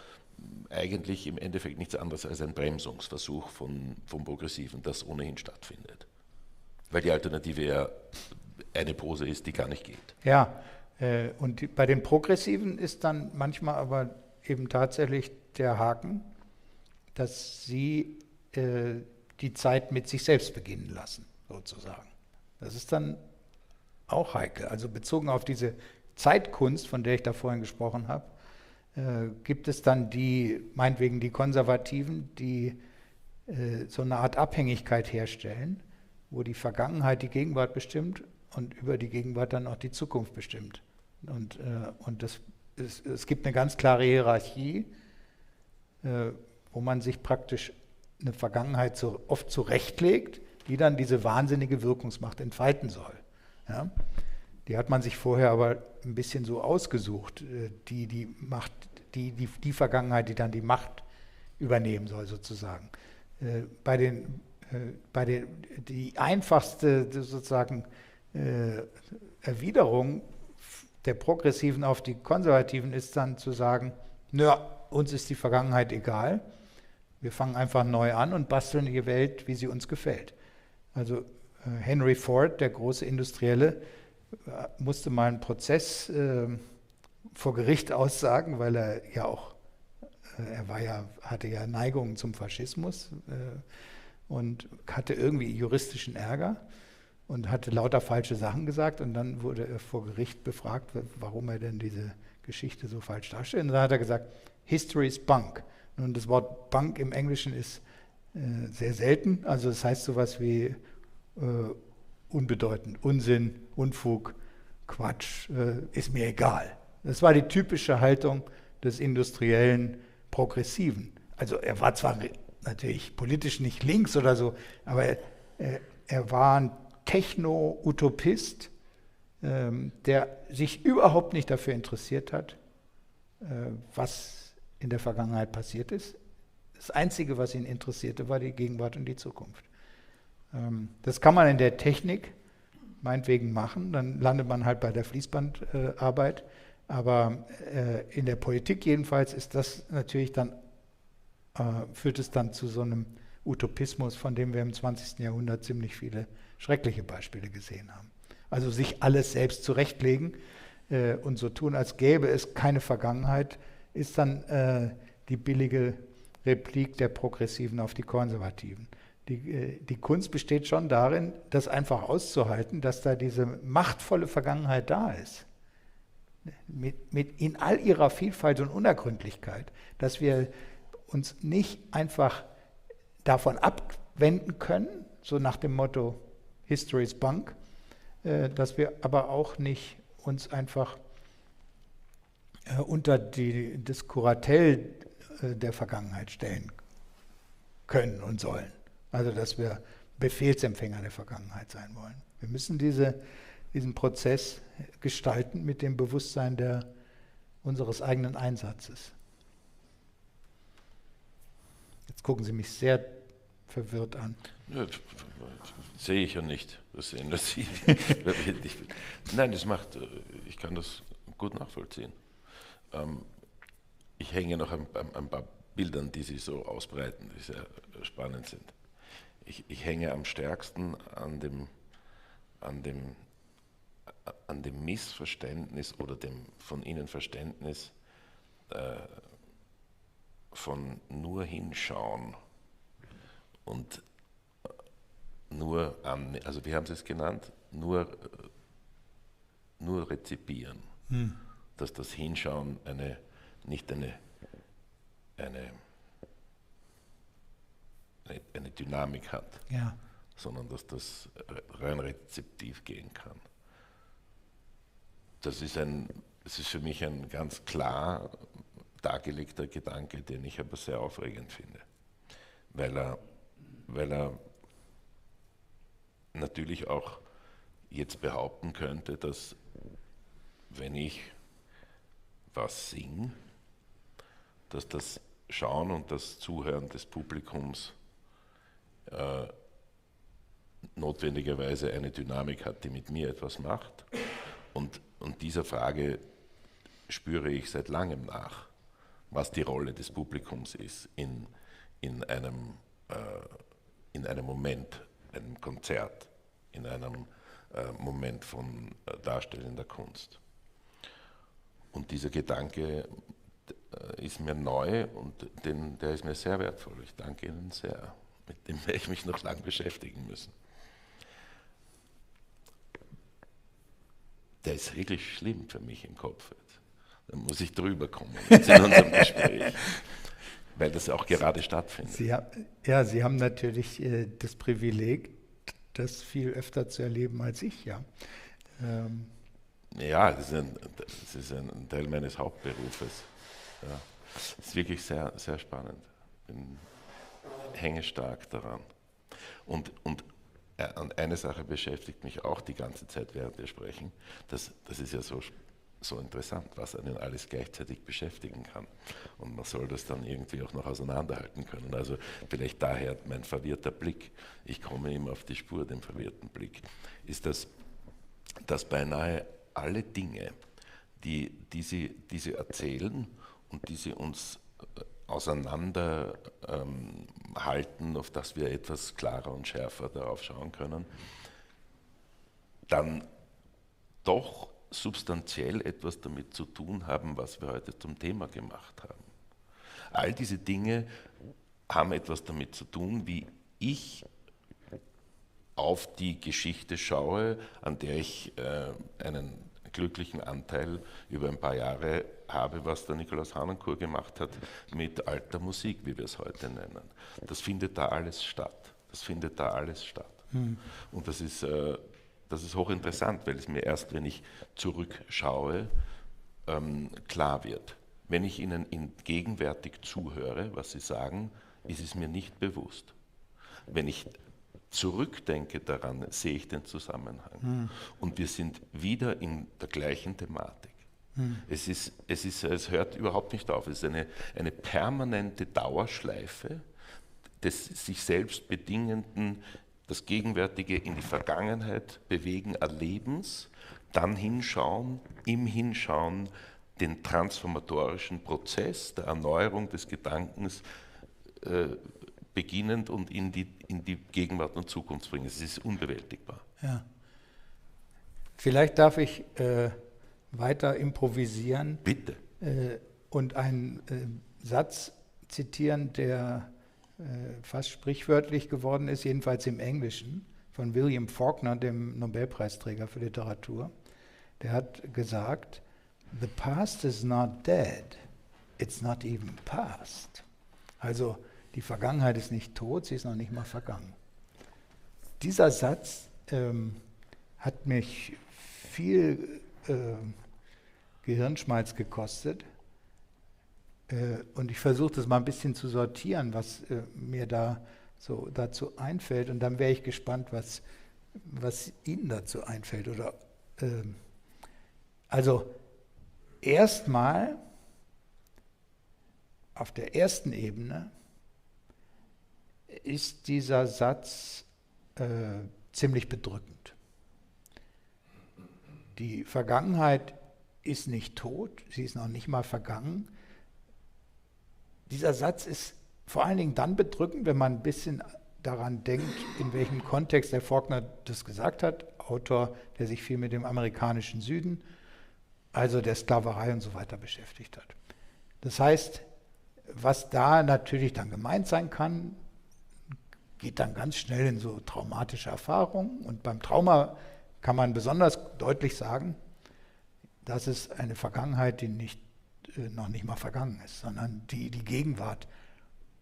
eigentlich im Endeffekt nichts anderes als ein Bremsungsversuch vom Progressiven, das ohnehin stattfindet. Weil die Alternative ja eine Pose ist, die gar nicht geht. Ja, und bei den Progressiven ist dann manchmal aber eben tatsächlich der Haken, dass sie die Zeit mit sich selbst beginnen lassen, sozusagen. Das ist dann auch heikel. Also bezogen auf diese Zeitkunst, von der ich da vorhin gesprochen habe, gibt es dann meinetwegen die Konservativen, die so eine Art Abhängigkeit herstellen, wo die Vergangenheit die Gegenwart bestimmt und über die Gegenwart dann auch die Zukunft bestimmt. Und es gibt eine ganz klare Hierarchie, wo man sich praktisch eine Vergangenheit oft zurechtlegt, die dann diese wahnsinnige Wirkungsmacht entfalten soll. Ja? Die hat man sich vorher aber ein bisschen so ausgesucht, die Vergangenheit, die dann die Macht übernehmen soll, sozusagen. Die einfachste sozusagen Erwiderung der Progressiven auf die Konservativen ist dann zu sagen, uns ist die Vergangenheit egal, wir fangen einfach neu an und basteln die Welt, wie sie uns gefällt. Also Henry Ford, der große Industrielle, musste mal einen Prozess vor Gericht aussagen, weil er ja auch, hatte ja Neigungen zum Faschismus und hatte irgendwie juristischen Ärger und hatte lauter falsche Sachen gesagt und dann wurde er vor Gericht befragt, warum er denn diese Geschichte so falsch darstellt. Und dann hat er gesagt, History is bunk. Nun, das Wort Bunk im Englischen ist sehr selten, also das heißt sowas wie unbedeutend, Unsinn, Unfug, Quatsch, ist mir egal. Das war die typische Haltung des industriellen Progressiven. Also er war zwar natürlich politisch nicht links oder so, aber er war ein Techno-Utopist, der sich überhaupt nicht dafür interessiert hat, was in der Vergangenheit passiert ist. Das Einzige, was ihn interessierte, war die Gegenwart und die Zukunft. Das kann man in der Technik meinetwegen machen, dann landet man halt bei der Fließbandarbeit, aber in der Politik jedenfalls ist das natürlich dann, führt es dann zu so einem Utopismus, von dem wir im 20. Jahrhundert ziemlich viele schreckliche Beispiele gesehen haben. Also sich alles selbst zurechtlegen und so tun, als gäbe es keine Vergangenheit, ist dann die billige Replik der Progressiven auf die Konservativen. Die Kunst besteht schon darin, das einfach auszuhalten, dass da diese machtvolle Vergangenheit da ist. In all ihrer Vielfalt und Unergründlichkeit, dass wir uns nicht einfach davon abwenden können, so nach dem Motto History is Bunk, dass wir aber auch nicht uns einfach unter das Kuratell der Vergangenheit stellen können und sollen. Also dass wir Befehlsempfänger der Vergangenheit sein wollen. Wir müssen diesen Prozess gestalten mit dem Bewusstsein unseres eigenen Einsatzes. Jetzt gucken Sie mich sehr verwirrt an. Ja, sehe ich ja nicht. Das sehen das Sie. Nein, ich kann das gut nachvollziehen. Ich hänge noch an ein paar Bildern, die Sie so ausbreiten, die sehr spannend sind. Ich hänge am stärksten an dem Missverständnis oder dem von Ihnen Verständnis von nur hinschauen und nur also wie haben Sie es genannt, nur rezipieren. Dass das Hinschauen nicht eine Dynamik hat, Ja. sondern dass das rein rezeptiv gehen kann. Das ist für mich ein ganz klar dargelegter Gedanke, den ich aber sehr aufregend finde, weil er natürlich auch jetzt behaupten könnte, dass wenn ich was singe, dass das Schauen und das Zuhören des Publikums notwendigerweise eine Dynamik hat, die mit mir etwas macht. Und dieser Frage spüre ich seit langem nach, was die Rolle des Publikums ist in einem Moment, einem Konzert, in einem Moment von darstellender Kunst. Und dieser Gedanke ist mir neu und der ist mir sehr wertvoll. Ich danke Ihnen sehr. Mit dem werde ich mich noch lange beschäftigen müssen. Der ist wirklich schlimm für mich im Kopf jetzt. Da muss ich drüber kommen jetzt in unserem Gespräch, weil das auch gerade stattfindet. Sie haben natürlich das Privileg, das viel öfter zu erleben als ich, ja. Ja, das ist ein Teil meines Hauptberufes. Ja. Das ist wirklich sehr, sehr spannend. Ich hänge stark daran. Und eine Sache beschäftigt mich auch die ganze Zeit, während wir sprechen. Das ist ja so interessant, was einen alles gleichzeitig beschäftigen kann. Und man soll das dann irgendwie auch noch auseinanderhalten können. Also vielleicht daher mein verwirrter Blick, ich komme immer auf die Spur, dem verwirrten Blick, ist dass beinahe alle Dinge, die Sie erzählen und die Sie uns auseinanderhalten, auf das wir etwas klarer und schärfer darauf schauen können, dann doch substanziell etwas damit zu tun haben, was wir heute zum Thema gemacht haben. All diese Dinge haben etwas damit zu tun, wie ich auf die Geschichte schaue, an der ich einen glücklichen Anteil über ein paar Jahre habe, was der Nikolaus Harnoncourt gemacht hat mit alter Musik, wie wir es heute nennen. Das findet da alles statt. Und das ist hochinteressant, weil es mir erst, wenn ich zurückschaue, klar wird. Wenn ich Ihnen gegenwärtig zuhöre, was Sie sagen, ist es mir nicht bewusst. Wenn ich zurückdenke daran, sehe ich den Zusammenhang. Und wir sind wieder in der gleichen Thematik. Es hört überhaupt nicht auf. Es ist eine permanente Dauerschleife des sich selbst bedingenden, das Gegenwärtige in die Vergangenheit bewegen, Erlebens, dann hinschauen, im Hinschauen den transformatorischen Prozess der Erneuerung des Gedankens beginnend und in die Gegenwart und Zukunft bringen. Es ist unbewältigbar. Ja. Vielleicht darf ich weiter improvisieren. Bitte. Und einen Satz zitieren, der fast sprichwörtlich geworden ist, jedenfalls im Englischen, von William Faulkner, dem Nobelpreisträger für Literatur. Der hat gesagt, "The past is not dead, it's not even past." Also die Vergangenheit ist nicht tot, sie ist noch nicht mal vergangen. Dieser Satz hat mich viel Gehirnschmalz gekostet. Und ich versuche das mal ein bisschen zu sortieren, was mir da so dazu einfällt. Und dann wäre ich gespannt, was Ihnen dazu einfällt. Also erstmal auf der ersten Ebene ist dieser Satz ziemlich bedrückend. Die Vergangenheit ist nicht tot, sie ist noch nicht mal vergangen. Dieser Satz ist vor allen Dingen dann bedrückend, wenn man ein bisschen daran denkt, in welchem Kontext der Faulkner das gesagt hat, Autor, der sich viel mit dem amerikanischen Süden, also der Sklaverei und so weiter beschäftigt hat. Das heißt, was da natürlich dann gemeint sein kann, geht dann ganz schnell in so traumatische Erfahrungen. Und beim Trauma kann man besonders deutlich sagen, das ist eine Vergangenheit, die noch nicht mal vergangen ist, sondern die Gegenwart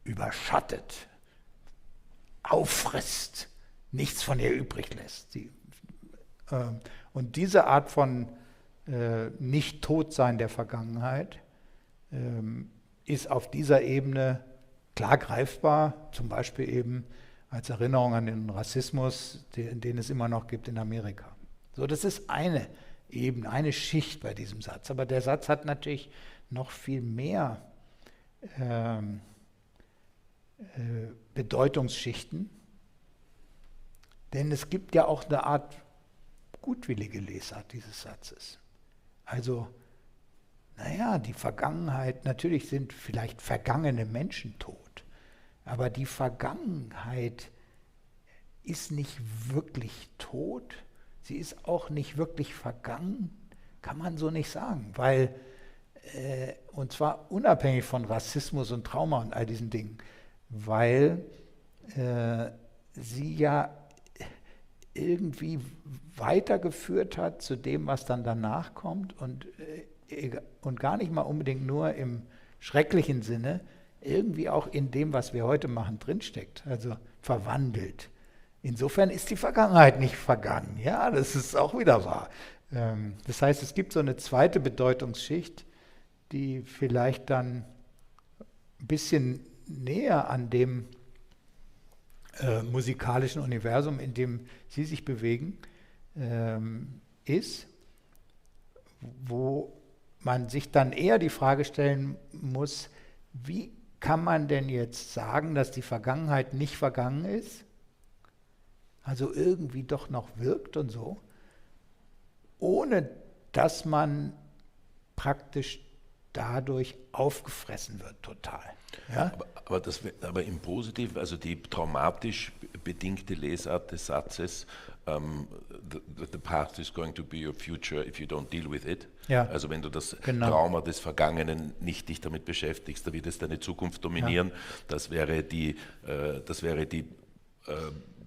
überschattet, auffrisst, nichts von ihr übrig lässt. Und diese Art von Nicht-Totsein der Vergangenheit ist auf dieser Ebene klar greifbar, zum Beispiel eben als Erinnerung an den Rassismus, den es immer noch gibt in Amerika. So, das ist eine Ebene, eine Schicht bei diesem Satz. Aber der Satz hat natürlich noch viel mehr Bedeutungsschichten, denn es gibt ja auch eine Art gutwillige Lesart dieses Satzes. Also, naja, die Vergangenheit, natürlich sind vielleicht vergangene Menschen tot, aber die Vergangenheit ist nicht wirklich tot, sie ist auch nicht wirklich vergangen, kann man so nicht sagen, weil, und zwar unabhängig von Rassismus und Trauma und all diesen Dingen, weil sie ja irgendwie weitergeführt hat zu dem, was dann danach kommt und gar nicht mal unbedingt nur im schrecklichen Sinne, irgendwie auch in dem, was wir heute machen, drinsteckt, also verwandelt. Insofern ist die Vergangenheit nicht vergangen. Ja, das ist auch wieder wahr. Das heißt, es gibt so eine zweite Bedeutungsschicht, die vielleicht dann ein bisschen näher an dem musikalischen Universum, in dem Sie sich bewegen, ist, wo man sich dann eher die Frage stellen muss, wie kann man denn jetzt sagen, dass die Vergangenheit nicht vergangen ist, also irgendwie doch noch wirkt und so, ohne dass man praktisch dadurch aufgefressen wird total. Ja? Aber im Positiven, also die traumatisch bedingte Lesart des Satzes, the past is going to be your future if you don't deal with it. Ja. Also wenn du das Genau. Trauma des Vergangenen nicht dich damit beschäftigst, da wird es deine Zukunft dominieren. Ja. Das wäre die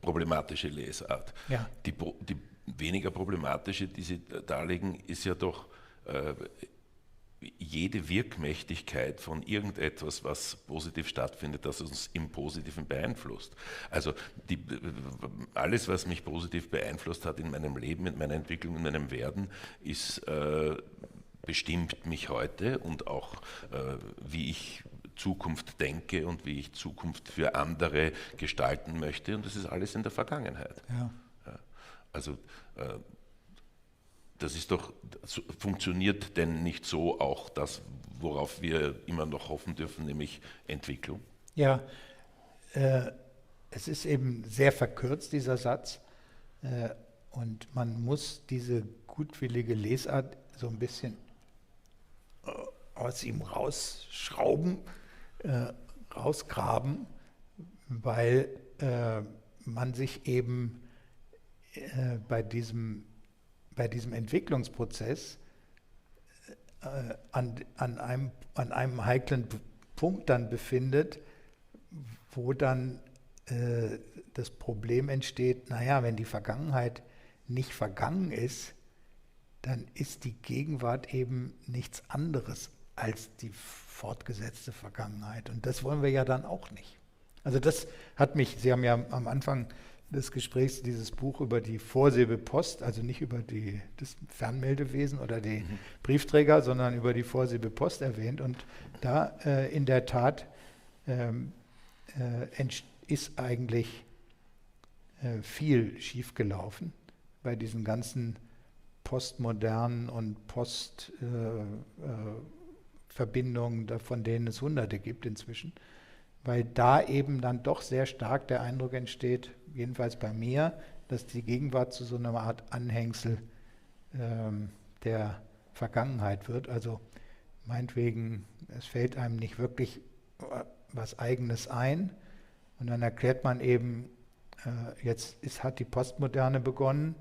problematische Lesart. Ja. Die weniger problematische, die Sie darlegen, ist ja doch jede Wirkmächtigkeit von irgendetwas, was positiv stattfindet, das uns im Positiven beeinflusst. Also alles, was mich positiv beeinflusst hat in meinem Leben, in meiner Entwicklung, in meinem Werden, bestimmt mich heute und auch wie ich Zukunft denke und wie ich Zukunft für andere gestalten möchte. Und das ist alles in der Vergangenheit. Ja. Ja. Also das ist doch, funktioniert denn nicht so auch das, worauf wir immer noch hoffen dürfen, nämlich Entwicklung? Ja, es ist eben sehr verkürzt, dieser Satz, und man muss diese gutwillige Lesart so ein bisschen aus ihm rausschrauben, rausgraben, weil man sich eben bei diesem Entwicklungsprozess an einem heiklen Punkt dann befindet, wo dann das Problem entsteht, naja, wenn die Vergangenheit nicht vergangen ist, dann ist die Gegenwart eben nichts anderes als die fortgesetzte Vergangenheit. Und das wollen wir ja dann auch nicht. Also das hat mich, Sie haben ja am Anfang des Gesprächs dieses Buch über die Vorsilbe Post, also nicht über das Fernmeldewesen oder die Briefträger, sondern über die Vorsilbe Post erwähnt. Und da in der Tat ist eigentlich viel schiefgelaufen bei diesen ganzen postmodernen und Postverbindungen, von denen es Hunderte gibt inzwischen, weil da eben dann doch sehr stark der Eindruck entsteht, jedenfalls bei mir, dass die Gegenwart zu so einer Art Anhängsel der Vergangenheit wird. Also meinetwegen, es fällt einem nicht wirklich was Eigenes ein und dann erklärt man eben, hat die Postmoderne begonnen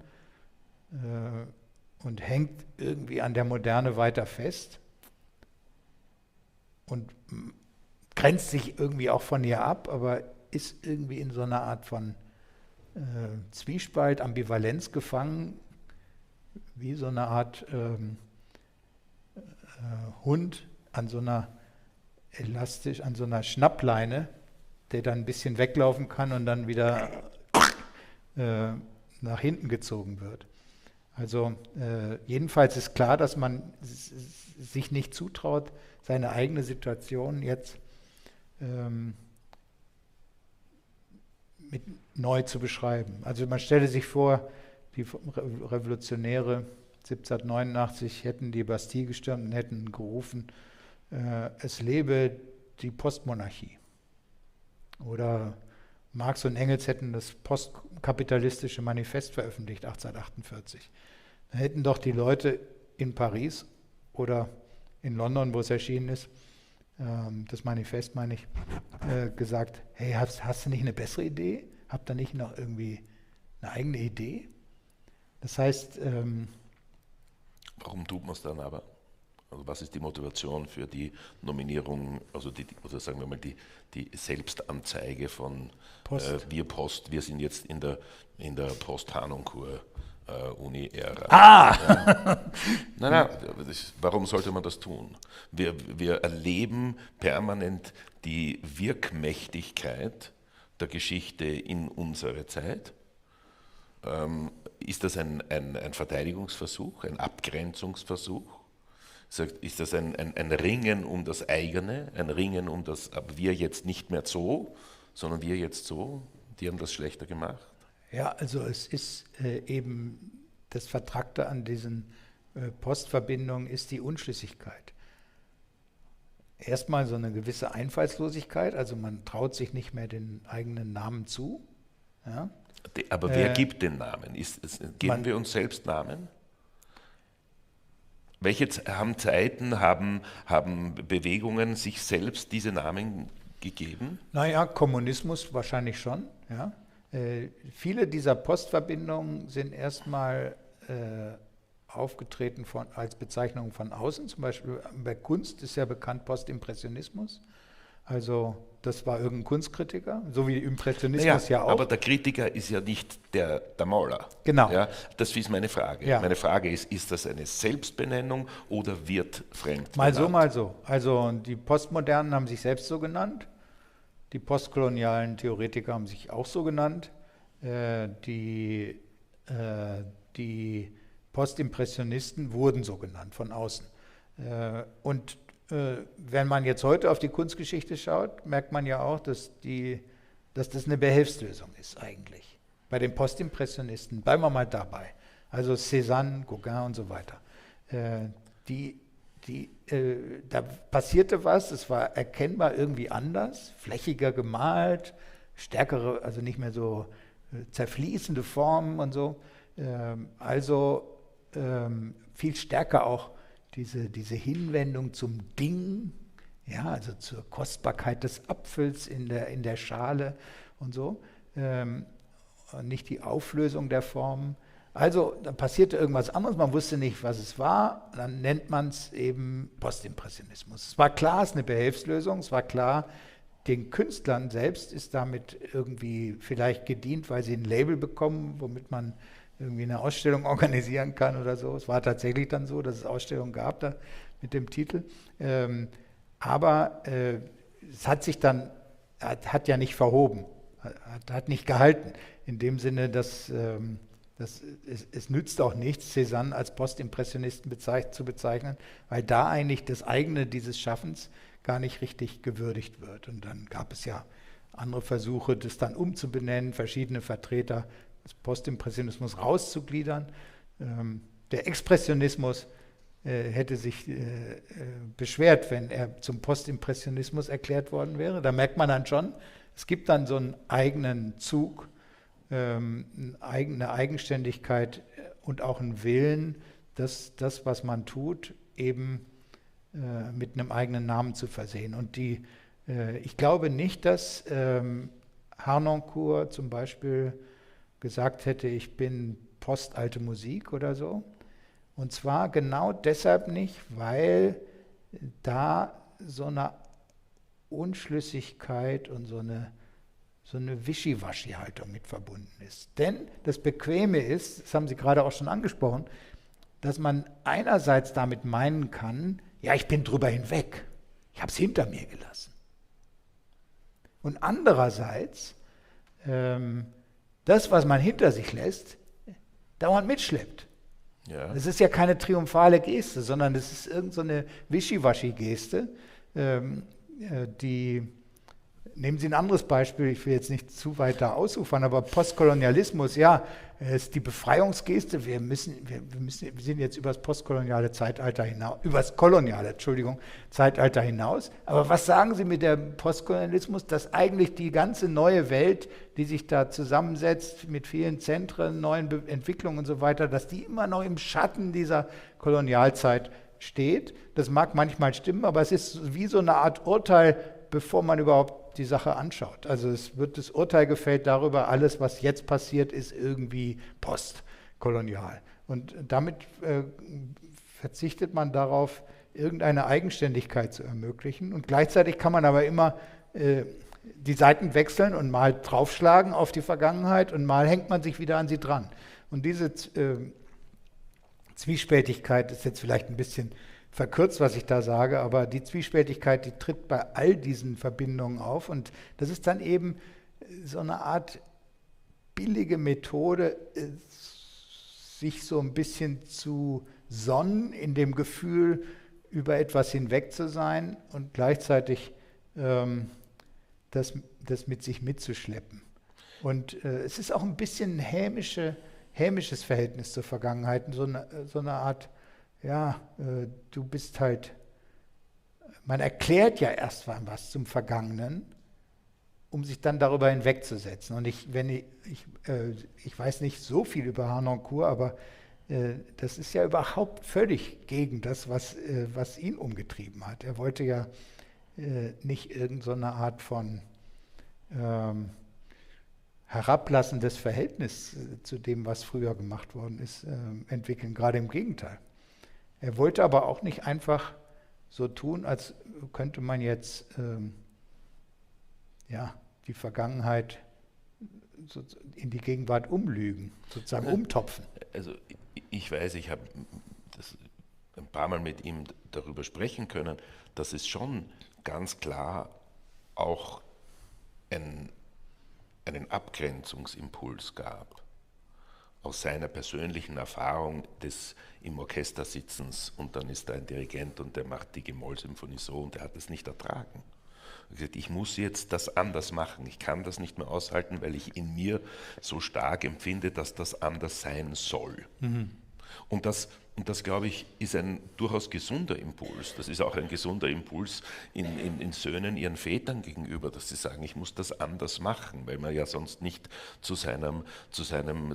und hängt irgendwie an der Moderne weiter fest und grenzt sich irgendwie auch von ihr ab, aber ist irgendwie in so einer Art von Zwiespalt, Ambivalenz gefangen, wie so eine Art Hund an so einer an so einer Schnappleine, der dann ein bisschen weglaufen kann und dann wieder nach hinten gezogen wird. Also jedenfalls ist klar, dass man sich nicht zutraut, seine eigene Situation jetzt neu zu beschreiben. Also man stelle sich vor, die Revolutionäre 1789 hätten die Bastille gestürmt und hätten gerufen, es lebe die Postmonarchie. Oder Marx und Engels hätten das postkapitalistische Manifest veröffentlicht, 1848. Dann hätten doch die Leute in Paris oder in London, wo es erschienen ist, das Manifest meine ich, gesagt, hey, hast du nicht eine bessere Idee? Habt ihr nicht noch irgendwie eine eigene Idee? Das heißt... Warum tut man es dann aber? Also was ist die Motivation für die Nominierung, also oder sagen wir mal die Selbstanzeige von Post. Wir Post, wir sind jetzt in der Post-Hanonkur Uni-Ära. Ah! Nein, warum sollte man das tun? Wir erleben permanent die Wirkmächtigkeit der Geschichte in unserer Zeit. Ist das ein Verteidigungsversuch, ein Abgrenzungsversuch? Ist das ein Ringen um das eigene, ein Ringen um das, aber wir jetzt nicht mehr so, sondern wir jetzt so? Die haben das schlechter gemacht? Ja, also es ist eben das Vertrackte an diesen Postverbindungen ist die Unschlüssigkeit. Erstmal so eine gewisse Einfallslosigkeit, also man traut sich nicht mehr den eigenen Namen zu. Ja? Aber wer gibt den Namen? Geben wir uns selbst Namen? Welche Zeiten haben Bewegungen sich selbst diese Namen gegeben? Naja, Kommunismus wahrscheinlich schon. Ja. Viele dieser Postverbindungen sind erstmal aufgetreten als Bezeichnung von außen. Zum Beispiel bei Kunst ist ja bekannt Postimpressionismus. Also das war irgendein Kunstkritiker, so wie Impressionismus ja auch. Aber der Kritiker ist ja nicht der Maler. Genau. Ja, das ist meine Frage. Ja. Meine Frage ist das eine Selbstbenennung oder wird fremd Mal so, benannt? mal so. Also die Postmodernen haben sich selbst so genannt. Die postkolonialen Theoretiker haben sich auch so genannt. Die Postimpressionisten wurden so genannt von außen. Und wenn man jetzt heute auf die Kunstgeschichte schaut, merkt man ja auch, dass das eine Behelfslösung ist eigentlich. Bei den Postimpressionisten, bleiben wir mal dabei. Also Cézanne, Gauguin und so weiter. Da passierte was, es war erkennbar irgendwie anders, flächiger gemalt, stärkere, also nicht mehr so zerfließende Formen und so. Viel stärker auch diese Hinwendung zum Ding, ja, also zur Kostbarkeit des Apfels in der Schale und so, nicht die Auflösung der Formen. Also da passierte irgendwas anderes, man wusste nicht, was es war, dann nennt man es eben Postimpressionismus. Es war klar, es ist eine Behelfslösung, es war klar, den Künstlern selbst ist damit irgendwie vielleicht gedient, weil sie ein Label bekommen, womit man irgendwie eine Ausstellung organisieren kann oder so. Es war tatsächlich dann so, dass es Ausstellungen gab da mit dem Titel. Aber es hat sich dann, hat ja nicht verhoben, hat nicht gehalten. In dem Sinne, dass es nützt auch nichts, Cézanne als Postimpressionisten zu bezeichnen, weil da eigentlich das eigene dieses Schaffens gar nicht richtig gewürdigt wird. Und dann gab es ja andere Versuche, das dann umzubenennen, verschiedene Vertreter des Postimpressionismus rauszugliedern. Der Expressionismus hätte sich beschwert, wenn er zum Postimpressionismus erklärt worden wäre. Da merkt man dann schon, es gibt dann so einen eigenen Zug, eine Eigenständigkeit und auch einen Willen, das, was man tut, eben mit einem eigenen Namen zu versehen. Und ich glaube nicht, dass Harnoncourt zum Beispiel gesagt hätte, ich bin postalte Musik oder so. Und zwar genau deshalb nicht, weil da so eine Unschlüssigkeit und so eine Wischiwaschi-Haltung mit verbunden ist. Denn das Bequeme ist, das haben Sie gerade auch schon angesprochen, dass man einerseits damit meinen kann, ja, ich bin drüber hinweg, ich habe es hinter mir gelassen. Und andererseits, das, was man hinter sich lässt, dauernd mitschleppt. Ja. Das ist ja keine triumphale Geste, sondern das ist irgendeine Wischiwaschi-Geste, nehmen Sie ein anderes Beispiel, ich will jetzt nicht zu weit da ausufern, aber Postkolonialismus, ja, ist die Befreiungsgeste. Wir sind jetzt über das postkoloniale Zeitalter hinaus, über das koloniale, Zeitalter hinaus. Aber was sagen Sie mit dem Postkolonialismus, dass eigentlich die ganze neue Welt, die sich da zusammensetzt mit vielen Zentren, neuen Entwicklungen und so weiter, dass die immer noch im Schatten dieser Kolonialzeit steht? Das mag manchmal stimmen, aber es ist wie so eine Art Urteil, bevor man überhaupt die Sache anschaut. Also es wird das Urteil gefällt darüber, alles, was jetzt passiert, ist irgendwie postkolonial. Und damit verzichtet man darauf, irgendeine Eigenständigkeit zu ermöglichen. Und gleichzeitig kann man aber immer die Seiten wechseln und mal draufschlagen auf die Vergangenheit und mal hängt man sich wieder an sie dran. Und diese Zwiespältigkeit ist jetzt vielleicht ein bisschen verkürzt, was ich da sage, aber die Zwiespältigkeit, die tritt bei all diesen Verbindungen auf und das ist dann eben so eine Art billige Methode, sich so ein bisschen zu sonnen in dem Gefühl, über etwas hinweg zu sein und gleichzeitig das mit sich mitzuschleppen. Und es ist auch ein bisschen ein hämisches Verhältnis zur Vergangenheit, so eine Art, ja, du bist halt, man erklärt ja erst mal was zum Vergangenen, um sich dann darüber hinwegzusetzen. Und ich weiß nicht so viel über Harnoncourt, aber das ist ja überhaupt völlig gegen das, was ihn umgetrieben hat. Er wollte ja nicht irgendeine Art von herablassendes Verhältnis zu dem, was früher gemacht worden ist, entwickeln. Gerade im Gegenteil. Er wollte aber auch nicht einfach so tun, als könnte man jetzt die Vergangenheit in die Gegenwart umlügen, sozusagen umtopfen. Also ich weiß, ich habe das ein paar Mal mit ihm darüber sprechen können, dass es schon ganz klar auch einen Abgrenzungsimpuls gab. Aus seiner persönlichen Erfahrung des im Orchester sitzens und dann ist da ein Dirigent und der macht die G-Moll-Symphonie so und er hat es nicht ertragen. Er hat gesagt, ich muss jetzt das anders machen, ich kann das nicht mehr aushalten, weil ich in mir so stark empfinde, dass das anders sein soll. Mhm. Und das, glaube ich, ist ein durchaus gesunder Impuls. Das ist auch ein gesunder Impuls in Söhnen ihren Vätern gegenüber, dass sie sagen, ich muss das anders machen, weil man ja sonst nicht zu seinem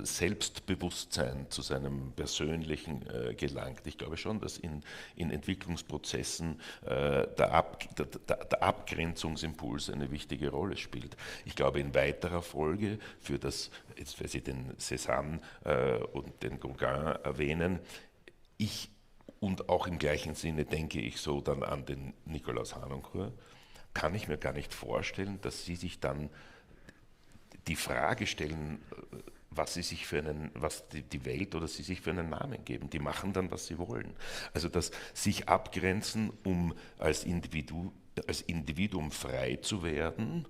Selbstbewusstsein, zu seinem Persönlichen gelangt. Ich glaube schon, dass in Entwicklungsprozessen der Abgrenzungsimpuls eine wichtige Rolle spielt. Ich glaube, in weiterer Folge für das, jetzt weil Sie den Cézanne und den Gauguin erwähnen, und auch im gleichen Sinne denke ich so dann an den Nikolaus Harnoncourt, kann ich mir gar nicht vorstellen, dass Sie sich dann die Frage stellen, was die Welt oder sie sich für einen Namen geben. Die machen dann, was sie wollen. Also das sich abgrenzen, um als Individuum frei zu werden,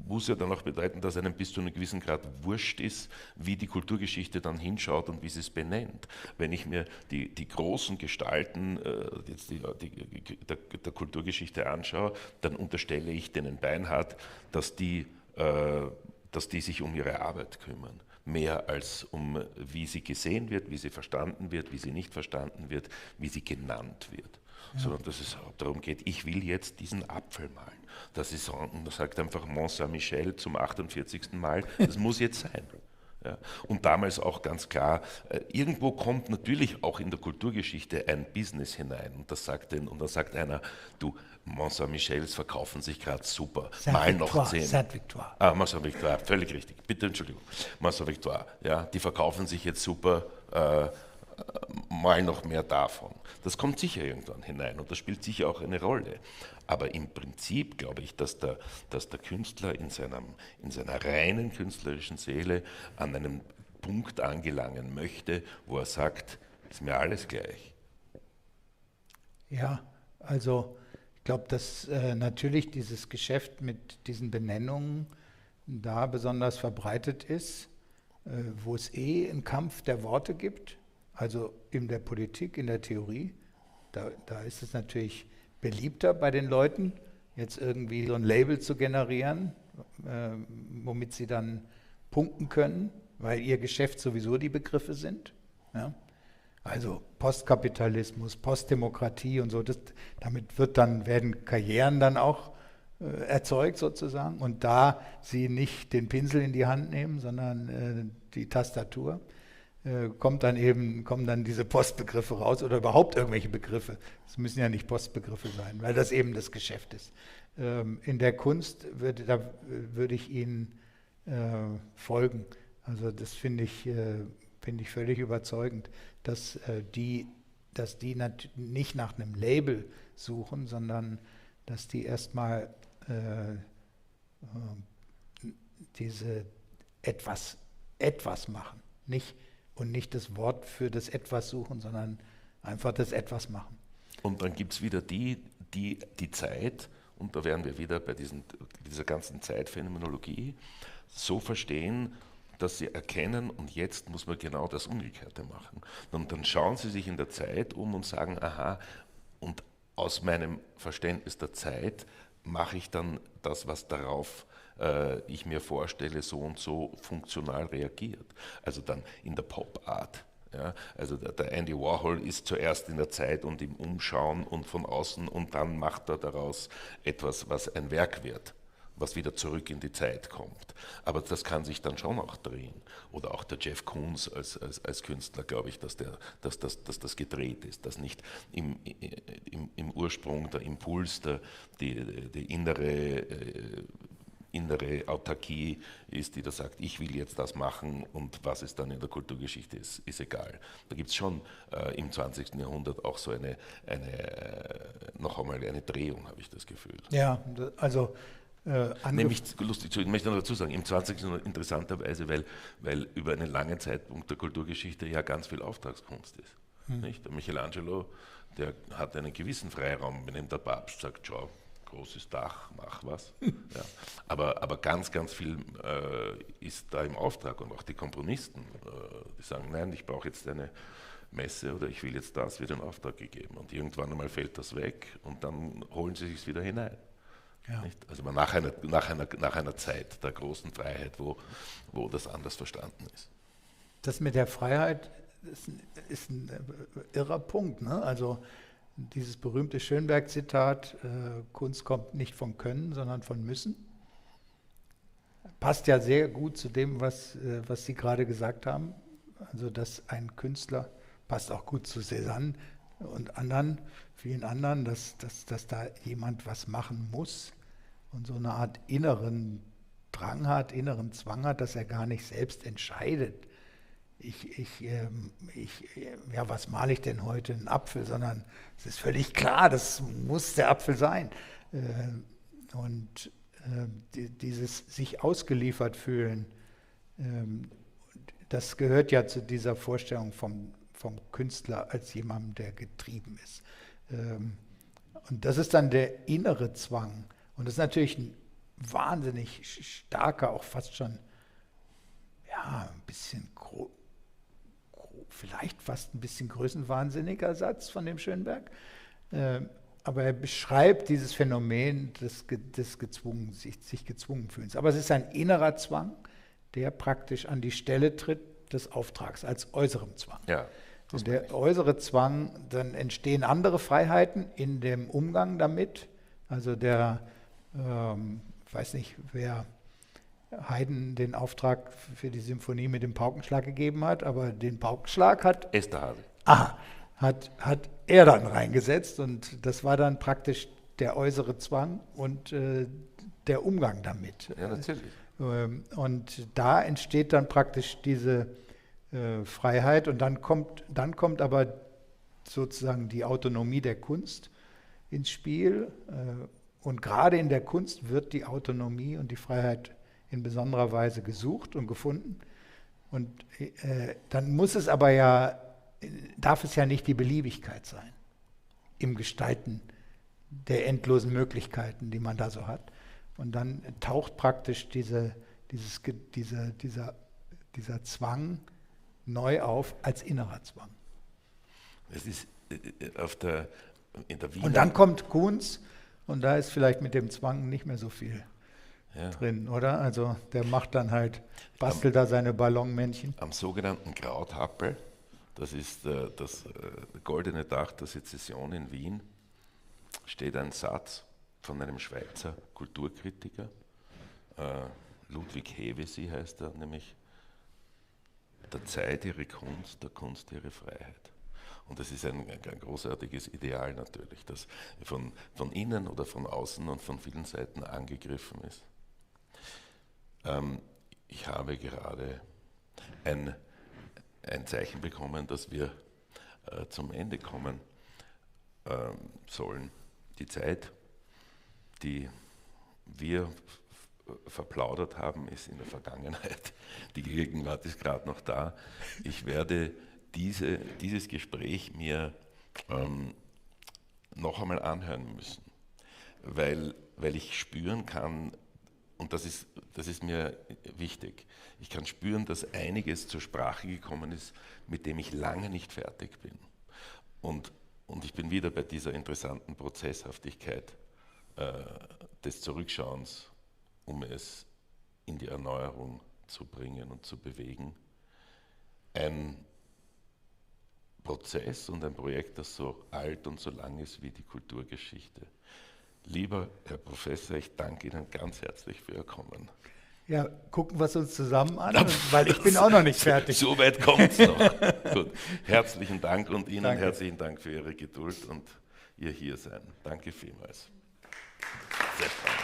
muss ja dann auch bedeuten, dass einem bis zu einem gewissen Grad wurscht ist, wie die Kulturgeschichte dann hinschaut und wie sie es benennt. Wenn ich mir die großen Gestalten der Kulturgeschichte anschaue, dann unterstelle ich denen beinhart, dass die sich um ihre Arbeit kümmern. Mehr als um, wie sie gesehen wird, wie sie verstanden wird, wie sie nicht verstanden wird, wie sie genannt wird. Ja. Sondern dass es darum geht, ich will jetzt diesen Apfel malen. Das sagt einfach Mont Saint-Michel zum 48. Mal, das muss jetzt sein. Ja. Und damals auch ganz klar, irgendwo kommt natürlich auch in der Kulturgeschichte ein Business hinein. Und da sagt einer, du, Mont Saint-Michels verkaufen sich gerade super. Mal noch 10. Saint-Victoire. Mont Saint-Victoire, völlig richtig. Bitte Entschuldigung. Mont Saint-Victoire, ja, die verkaufen sich jetzt super. Mal noch mehr davon. Das kommt sicher irgendwann hinein und das spielt sicher auch eine Rolle. Aber im Prinzip glaube ich, dass der Künstler in seiner reinen künstlerischen Seele an einem Punkt angelangen möchte, wo er sagt, ist mir alles gleich. Ja, also ich glaube, dass natürlich dieses Geschäft mit diesen Benennungen da besonders verbreitet ist, wo es einen Kampf der Worte gibt. Also in der Politik, in der Theorie, da ist es natürlich beliebter bei den Leuten, jetzt irgendwie so ein Label zu generieren, womit sie dann punkten können, weil ihr Geschäft sowieso die Begriffe sind. Ja? Also Postkapitalismus, Postdemokratie und so, damit werden Karrieren dann auch erzeugt sozusagen. Und da sie nicht den Pinsel in die Hand nehmen, sondern die Tastatur, kommen dann diese Postbegriffe raus oder überhaupt irgendwelche Begriffe. Es müssen ja nicht Postbegriffe sein, weil das eben das Geschäft ist. In der Kunst würde ich Ihnen folgen. Also das finde ich völlig überzeugend, dass die nicht nach einem Label suchen, sondern dass die erstmal diese etwas machen. Nicht das Wort für das Etwas suchen, sondern einfach das Etwas machen. Und dann gibt es wieder die Zeit, und da wären wir wieder bei dieser ganzen Zeitphänomenologie, so verstehen, dass sie erkennen, und jetzt muss man genau das Umgekehrte machen. Und dann schauen sie sich in der Zeit um und sagen, aha, und aus meinem Verständnis der Zeit mache ich dann das, was darauf ich mir vorstelle, so und so funktional reagiert. Also dann in der Pop-Art. Ja, also der Andy Warhol ist zuerst in der Zeit und im Umschauen und von außen und dann macht er daraus etwas, was ein Werk wird, was wieder zurück in die Zeit kommt. Aber das kann sich dann schon auch drehen. Oder auch der Jeff Koons als Künstler, glaube ich, dass das gedreht ist, dass nicht im Ursprung der Impuls, die innere Autarkie ist, die da sagt, ich will jetzt das machen und was es dann in der Kulturgeschichte ist egal. Da gibt es schon im 20. Jahrhundert auch so noch einmal eine Drehung, habe ich das Gefühl. Ja, also nämlich lustig, ich möchte noch dazu sagen, im 20. Jahrhundert interessanterweise, weil über einen langen Zeitpunkt der Kulturgeschichte ja ganz viel Auftragskunst ist. Nicht? Der Michelangelo, der hat einen gewissen Freiraum, wenn ihm der Papst sagt, schau, großes Dach, mach was. Ja. Aber ganz, ganz viel ist da im Auftrag und auch die Komponisten, die sagen, nein, ich brauche jetzt eine Messe oder ich will jetzt das, wird in Auftrag gegeben. Und irgendwann einmal fällt das weg und dann holen sie sich wieder hinein. Ja. Nicht? Also nach einer Zeit der großen Freiheit, wo das anders verstanden ist. Das mit der Freiheit ist ein irrer Punkt, ne? Also dieses berühmte Schönberg-Zitat, Kunst kommt nicht von Können, sondern von Müssen, passt ja sehr gut zu dem, was Sie gerade gesagt haben. Also dass ein Künstler, passt auch gut zu Cézanne und vielen anderen, dass da jemand was machen muss und so eine Art inneren Drang hat, inneren Zwang hat, dass er gar nicht selbst entscheidet. Was male ich denn heute? Einen Apfel, sondern es ist völlig klar, das muss der Apfel sein. Dieses sich ausgeliefert fühlen, das gehört ja zu dieser Vorstellung vom Künstler als jemandem, der getrieben ist. Und das ist dann der innere Zwang. Und das ist natürlich ein wahnsinnig starker, auch fast schon, ja, ein bisschen, vielleicht fast ein bisschen größenwahnsinniger Satz von dem Schönberg. Aber er beschreibt dieses Phänomen des sich gezwungen fühlens. Aber es ist ein innerer Zwang, der praktisch an die Stelle tritt des Auftrags, als äußerem Zwang. Ja, und der äußere Zwang, dann entstehen andere Freiheiten in dem Umgang damit. Also ich weiß nicht, wer Haydn den Auftrag für die Symphonie mit dem Paukenschlag gegeben hat, aber den Paukenschlag hat Esterhazy. Hat er dann reingesetzt, und das war dann praktisch der äußere Zwang und der Umgang damit. Ja, natürlich. Und da entsteht dann praktisch diese Freiheit, und dann kommt aber sozusagen die Autonomie der Kunst ins Spiel. Und gerade in der Kunst wird die Autonomie und die Freiheit in besonderer Weise gesucht und gefunden. Und dann darf es ja nicht die Beliebigkeit sein im Gestalten der endlosen Möglichkeiten, die man da so hat. Und dann taucht praktisch dieser Zwang neu auf als innerer Zwang. Es ist in der Wiener... Und dann kommt Kuhns, und da ist vielleicht mit dem Zwang nicht mehr so viel drin, oder? Also der macht dann halt, bastelt da seine Ballonmännchen. Am sogenannten Krauthappel, das ist das goldene Dach der Sezession in Wien, steht ein Satz von einem Schweizer Kulturkritiker, Ludwig Hevesi heißt er, nämlich: Der Zeit ihre Kunst, der Kunst ihre Freiheit. Und das ist ein großartiges Ideal natürlich, das von innen oder von außen und von vielen Seiten angegriffen ist. Ich habe gerade ein Zeichen bekommen, dass wir zum Ende kommen sollen. Die Zeit, die wir verplaudert haben, ist in der Vergangenheit. Die Gegenwart ist gerade noch da. Ich werde dieses Gespräch mir noch einmal anhören müssen, weil ich spüren kann, und das ist mir wichtig, ich kann spüren, dass einiges zur Sprache gekommen ist, mit dem ich lange nicht fertig bin. Und ich bin wieder bei dieser interessanten Prozesshaftigkeit des Zurückschauens, um es in die Erneuerung zu bringen und zu bewegen. Ein Prozess und ein Projekt, das so alt und so lang ist wie die Kulturgeschichte. Lieber Herr Professor, ich danke Ihnen ganz herzlich für Ihr Kommen. Ja, gucken wir es uns zusammen an, weil ich bin auch noch nicht fertig. So weit kommt es noch. Gut. Herzlichen Dank, und Ihnen Danke. Herzlichen Dank für Ihre Geduld und Ihr Hiersein. Danke vielmals. Sehr spannend.